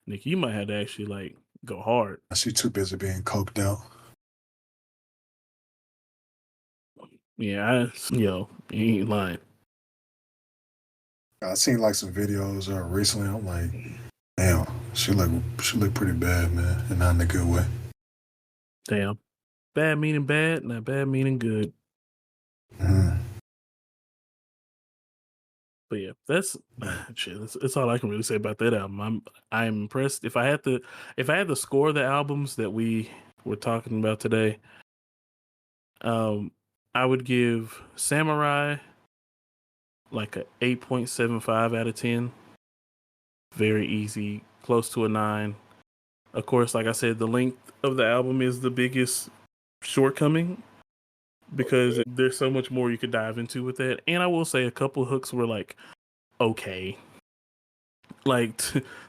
Nicki, you might have to actually like go hard. She too busy being coked out. Yeah, you ain't lying. I seen like some videos recently. I'm like, damn, she look pretty bad, man, and not in a good way. Damn, bad meaning bad, not bad meaning good. But yeah, that's shit. That's all I can really say about that album. I'm impressed. If I had to score the albums that we were talking about today, I would give Samurai like a 8.75 out of 10. Very easy, close to a 9. Of course, like I said, the length of the album is the biggest shortcoming because there's so much more you could dive into with that. And I will say a couple hooks were like okay. Like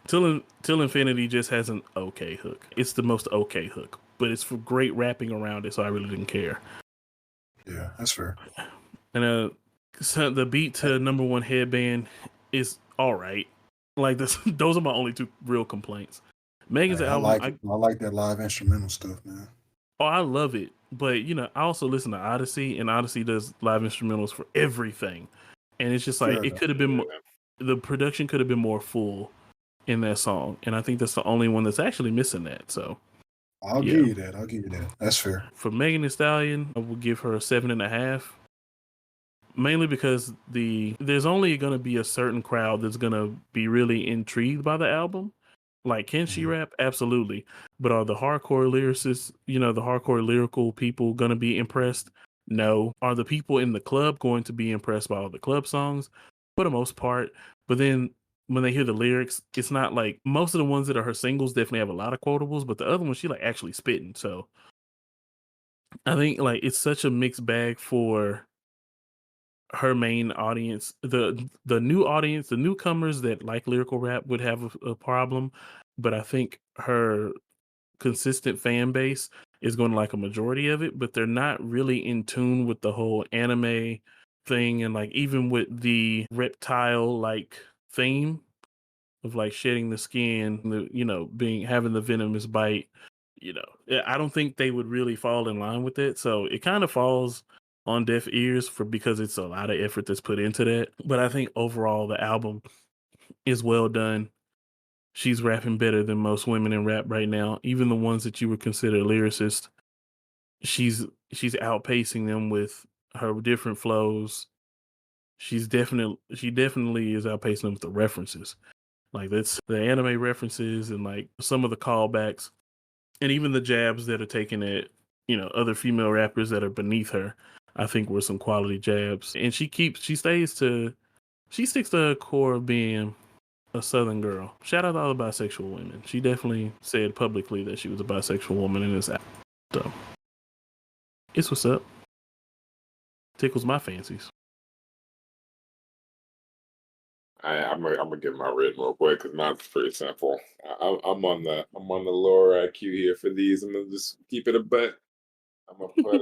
Till Infinity just has an okay hook. It's the most okay hook, but it's for great rapping around it, so I really didn't care. Yeah, that's fair. And so the beat to Number One Headband is all right. Like those are my only two real complaints. Megan's album, I like that live instrumental stuff, man. Oh, I love it. But I also listen to Odyssey, and Odyssey does live instrumentals for everything. And it's just like it could have been the production could have been more full in that song. And I think that's the only one that's actually missing that. So I'll give you that. That's fair. For Megan Thee Stallion, I will give her a 7.5. Mainly because there's only gonna be a certain crowd that's gonna be really intrigued by the album. Like, can she rap? Absolutely. But are the hardcore lyricists, the hardcore lyrical people going to be impressed? No. Are the people in the club going to be impressed by all the club songs? For the most part. But then when they hear the lyrics, it's not like most of the ones that are her singles definitely have a lot of quotables, but the other ones she like actually spitting. So I think like it's such a mixed bag for her main audience. The new audience, the newcomers that like lyrical rap would have a problem, but I think her consistent fan base is going to like a majority of it, but they're not really in tune with the whole anime thing, and like even with the reptile like theme of like shedding the skin, having the venomous bite. I don't think they would really fall in line with it, so it kind of falls on deaf ears because it's a lot of effort that's put into that. But I think overall the album is well done. She's rapping better than most women in rap right now, even the ones that you would consider lyricists. She's outpacing them with her different flows. She definitely is outpacing them with the references. Like that's the anime references and like some of the callbacks and even the jabs that are taken at other female rappers that are beneath her, I think were some quality jabs. And she sticks to the core of being a Southern girl. Shout out to all the bisexual women. She definitely said publicly that she was a bisexual woman in this album. So it's what's up. Tickles my fancies. I'm gonna give my rating real quick because mine's pretty simple. I'm on the lower IQ here for these. I'm gonna just keep it a butt. I'm gonna put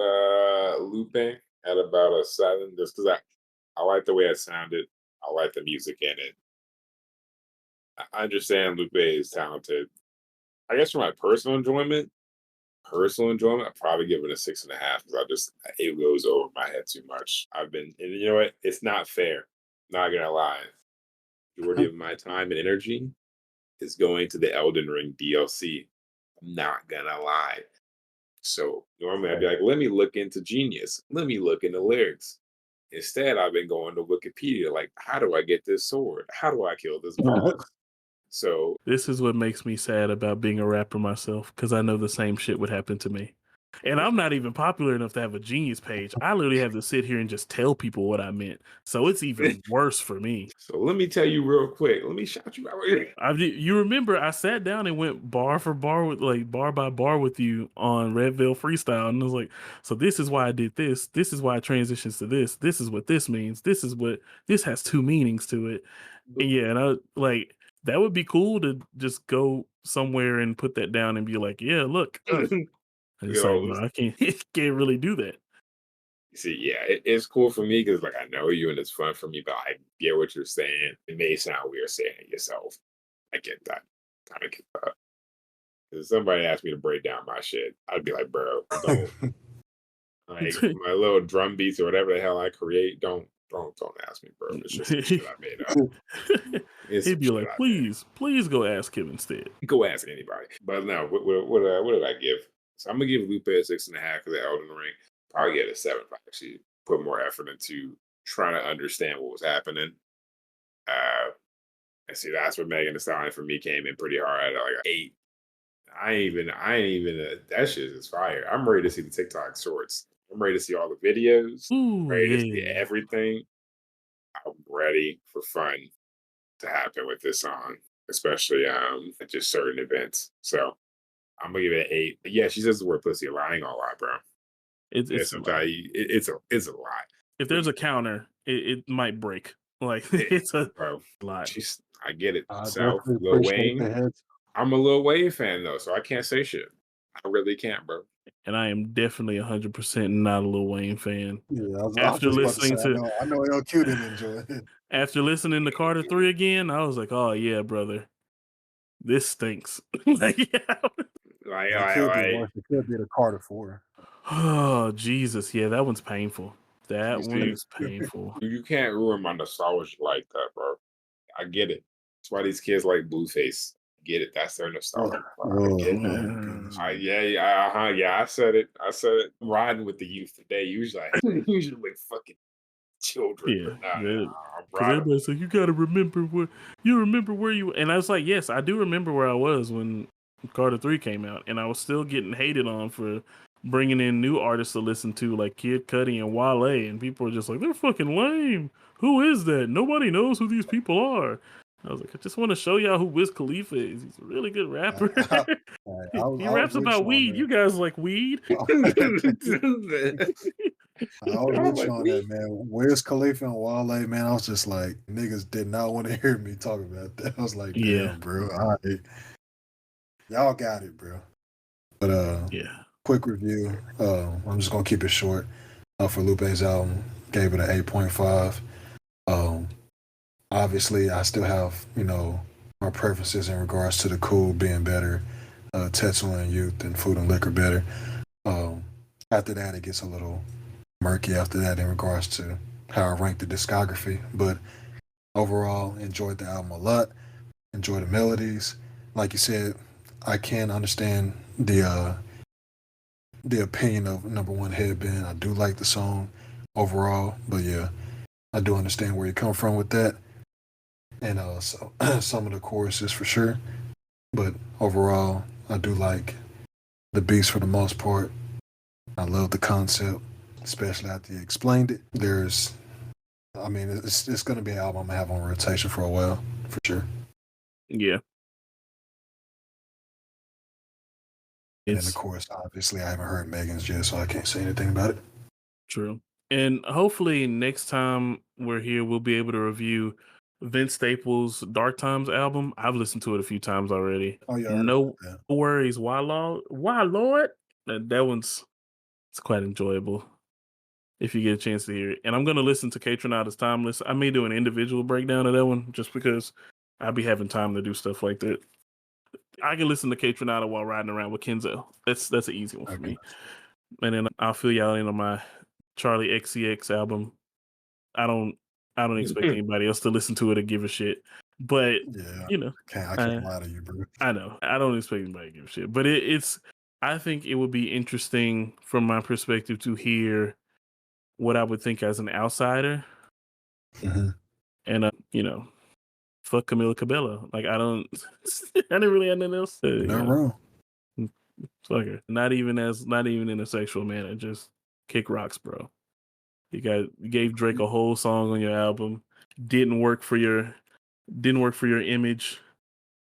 Lupe at about a 7, just because I like the way it sounded. I like the music in it. I understand Lupe is talented. I guess for my personal enjoyment, I'd probably give it a 6.5 because it goes over my head too much. And you know what? It's not fair. Not gonna lie. Majority of my time and energy is going to the Elden Ring DLC. I'm not gonna lie. So normally I'd be like, let me look into Genius. Let me look into lyrics. Instead, I've been going to Wikipedia, like, how do I get this sword? How do I kill this boss? So This is what makes me sad about being a rapper myself, because I know the same shit would happen to me. And I'm not even popular enough to have a Genius page. I literally have to sit here and just tell people what I meant. So it's even worse for me. So let me tell you real quick. Let me shout you out. You remember I sat down and went bar for bar bar by bar with you on Red Veil Freestyle, and I was like, so this is why I did this. This is why it transitions to this. This is what this means. This has 2 meanings to it. And yeah, and I like that would be cool to just go somewhere and put that down and be like, yeah, look. It's like, no, I can't really do that. See, yeah, it's cool for me because, like, I know you and it's fun for me, but I get what you're saying. It may sound weird saying it yourself. I get that. Kind of get that. If somebody asked me to break down my shit, I'd be like, bro, don't. Like, my little drum beats or whatever the hell I create, don't ask me, bro. It's just some shit I made up. He'd be like, please go ask him instead. Go ask anybody. But no, what did I give? So I'm gonna give Lupe a 6.5 for the Elden Ring. Probably get a 7 if I actually put more effort into trying to understand what was happening. And see, that's where Megan Thee Stallion for me came in pretty hard at like 8. I ain't even that shit is fire. I'm ready to see the TikTok shorts. I'm ready to see all the videos. Ooh, Ready to see everything. I'm ready for fun to happen with this song, especially at just certain events. So I'm gonna give it an 8. But yeah, she says the word pussy a lot. I ain't gonna lie, bro. It's a lot. If there's a counter, it might break. Like it's a bro, lot. I get it. I South definitely Lil appreciate the Wayne. heads. I'm a Lil Wayne fan though, so I can't say shit. I really can't, bro. And I am definitely 100% not a Lil Wayne fan. Yeah, I was After just about to listening say, to I know LQ didn't enjoy it. after listening to Carter 3 again, I was like, oh yeah, brother, this stinks. Like, yeah. It could be worse. It could be the Carter 4. Oh Jesus, yeah, that one's painful. That You one see, is painful. you can't ruin my nostalgia like that, bro. I get it. That's why these kids like Blueface. Get it. That's their nostalgia. Oh, I get it. goodness. Yeah, I said it. I'm riding with the youth today. Usually with fucking children. Yeah, But because riding. everybody's like, you got to remember where you. And I was like, yes, I do remember where I was when Carter 3 came out, and I was still getting hated on for bringing in new artists to listen to, like Kid Cudi and Wale, and people were just like, they're fucking lame. Who is that? Nobody knows who these people are. I was like, I just want to show y'all who Wiz Khalifa is. He's a really good rapper. He raps about weed. You guys like weed? I was with you on that, man. Wiz Khalifa and Wale, man, I was just like, niggas did not want to hear me talk about that. I was like, damn, bro. All right. Y'all got it, bro. But quick review. I'm just gonna keep it short. For Lupe's album, gave it an 8.5. Obviously, I still have, my preferences in regards to the Cool being better, Tetsuo and Youth, and Food and Liquor better. After that, it gets a little murky after that in regards to how I rank the discography. But overall, enjoyed the album a lot. Enjoyed the melodies. Like you said, I can understand the opinion of Number One Headband. I do like the song overall, but yeah, I do understand where you come from with that. And so, some of the choruses for sure. But overall, I do like the beats for the most part. I love the concept, especially after you explained it. It's going to be an album I'm going to have on rotation for a while, for sure. Yeah. And then, of course, obviously, I haven't heard Megan's yet, so I can't say anything about it. True. And hopefully next time we're here, we'll be able to review Vince Staples' Dark Times album. I've listened to it a few times already. Oh, yeah. No worries. Why, Lord? That one's it's quite enjoyable if you get a chance to hear it. And I'm going to listen to K-Tronada's Timeless. I may do an individual breakdown of that one just because I'll be having time to do stuff like that. I can listen to K-Tronada while riding around with Kenzo. That's an easy one for me. And then I'll fill y'all in on my Charlie XCX album. I don't expect anybody else to listen to it or give a shit. But yeah, you know, I can't lie to you, bro. I know. I don't expect anybody to give a shit. But it's I think it would be interesting from my perspective to hear what I would think as an outsider. Mm-hmm. And fuck Camila Cabello. Like I didn't really have nothing else to Not wrong. Fuck her. Not even in a sexual manner. Just kick rocks, bro. You gave Drake a whole song on your album. Didn't work for your image.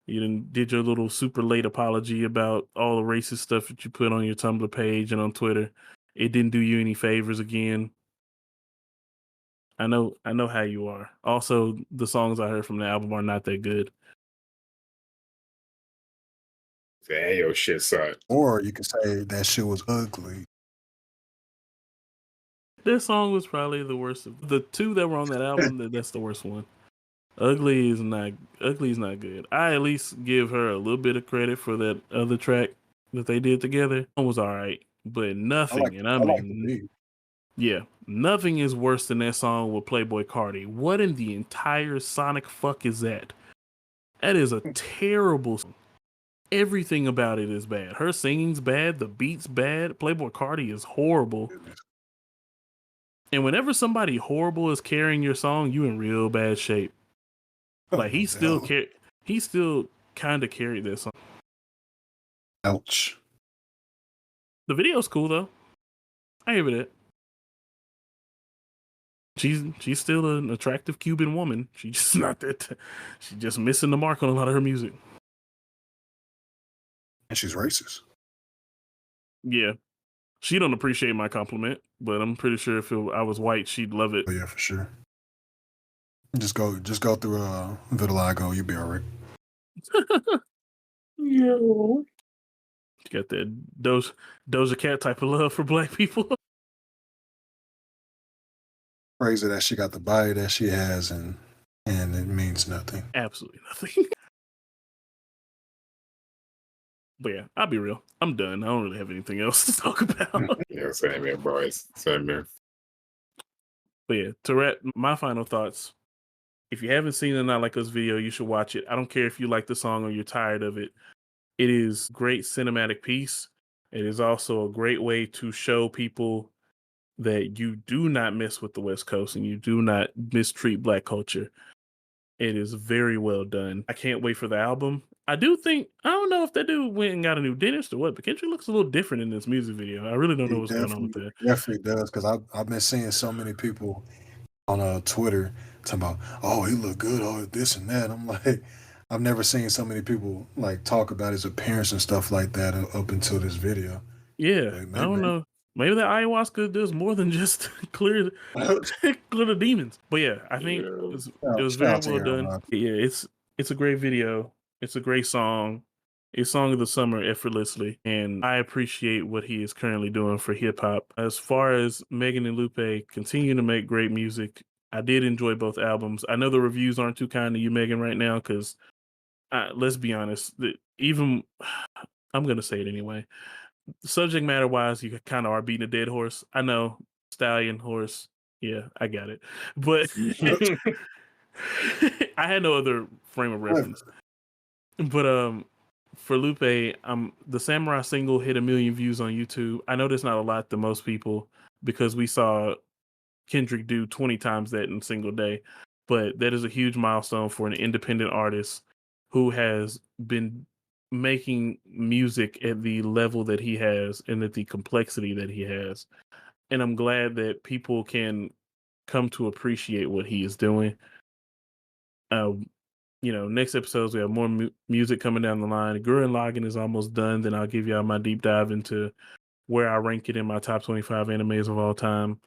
You did your little super late apology about all the racist stuff that you put on your Tumblr page and on Twitter. It didn't do you any favors again. I know how you are. Also, the songs I heard from the album are not that good. Hey, yo, shit, son. Or you could say that shit was ugly. This song was probably the worst of the two that were on that album. That's the worst one. Ugly is not good. I at least give her a little bit of credit for that other track that they did together. It was all right, but nothing. Nothing is worse than that song with Playboi Carti. What in the entire sonic fuck is that? That is a terrible song. Everything about it is bad. Her singing's bad. The beat's bad. Playboi Carti is horrible. And whenever somebody horrible is carrying your song, you in real bad shape. Like he still kind of carried this song. Ouch. The video's cool though. I give it it. She's still an attractive Cuban woman. She's just not that. She's just missing the mark on a lot of her music. And she's racist. Yeah, she don't appreciate my compliment, but I'm pretty sure if I was white, she'd love it. Oh yeah, for sure. Just go through vitiligo. You'll be all right. Yo. You got that Doja Cat type of love for black people. Crazy that she got the body that she has, and it means nothing. Absolutely nothing. But yeah, I'll be real. I'm done. I don't really have anything else to talk about. Yeah, same here, boys. Same here. But yeah, to wrap my final thoughts. If you haven't seen the Not Like Us video, you should watch it. I don't care if you like the song or you're tired of it. It is great cinematic piece. It is also a great way to show people that you do not mess with the West Coast and you do not mistreat black culture. It is very well done. I can't wait for the album. I don't know if that dude went and got a new dentist or what, but Kendrick looks a little different in this music video. I really don't know what's going on with that. Definitely does, because I've been seeing so many people on Twitter talking about, oh, he look good, oh, this and that. I'm like, I've never seen so many people like talk about his appearance and stuff like that up until this video. Yeah, I don't know. Maybe that ayahuasca does more than just clear the demons. But yeah, I think it was very well done. Yeah, it's a great video. It's a great song. A song of the summer effortlessly, and I appreciate what he is currently doing for hip hop. As far as Megan and Lupe continue to make great music, I did enjoy both albums. I know the reviews aren't too kind to you, Megan, right now, because let's be honest, even I'm gonna say it anyway. Subject matter wise, you kind of are beating a dead horse. I know, Stallion horse. Yeah, I got it, but I had no other frame of reference. But for Lupe, the Samurai single hit 1 million views on YouTube. I know that's not a lot to most people because we saw Kendrick do 20 times that in a single day, but that is a huge milestone for an independent artist who has been making music at the level that he has and at the complexity that he has. And I'm glad that people can come to appreciate what he is doing. Um, next episodes we have more music coming down the line. Gurren Lagann is almost done. Then I'll give y'all my deep dive into where I rank it in my top 25 animes of all time.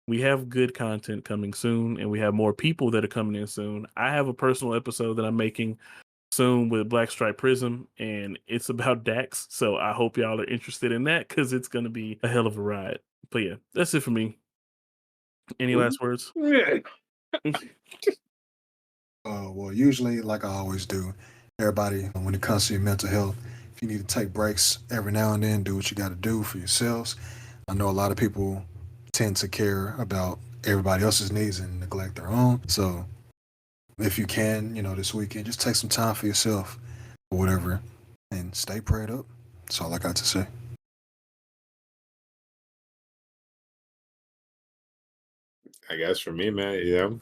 We have good content coming soon, and we have more people that are coming in soon. I have a personal episode that I'm making soon with Black Stripe Prism, and it's about Dax. So I hope y'all are interested in that because it's going to be a hell of a ride. But yeah, that's it for me. Any last words? Yeah. Well, usually, like I always do, everybody, when it comes to your mental health, if you need to take breaks every now and then, do what you got to do for yourselves. I know a lot of people tend to care about everybody else's needs and neglect their own. So if you can, this weekend, just take some time for yourself or whatever and stay prayed up. That's all I got to say. I guess for me, man,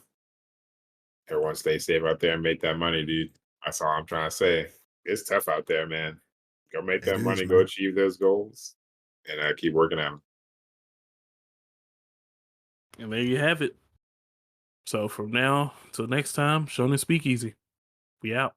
everyone stay safe out there and make that money, dude. That's all I'm trying to say. It's tough out there, man. Go make It that is, money, go man. achieve those goals, and keep working at 'em. And there you have it. So from now till next time, Shonen Speakeasy. We out.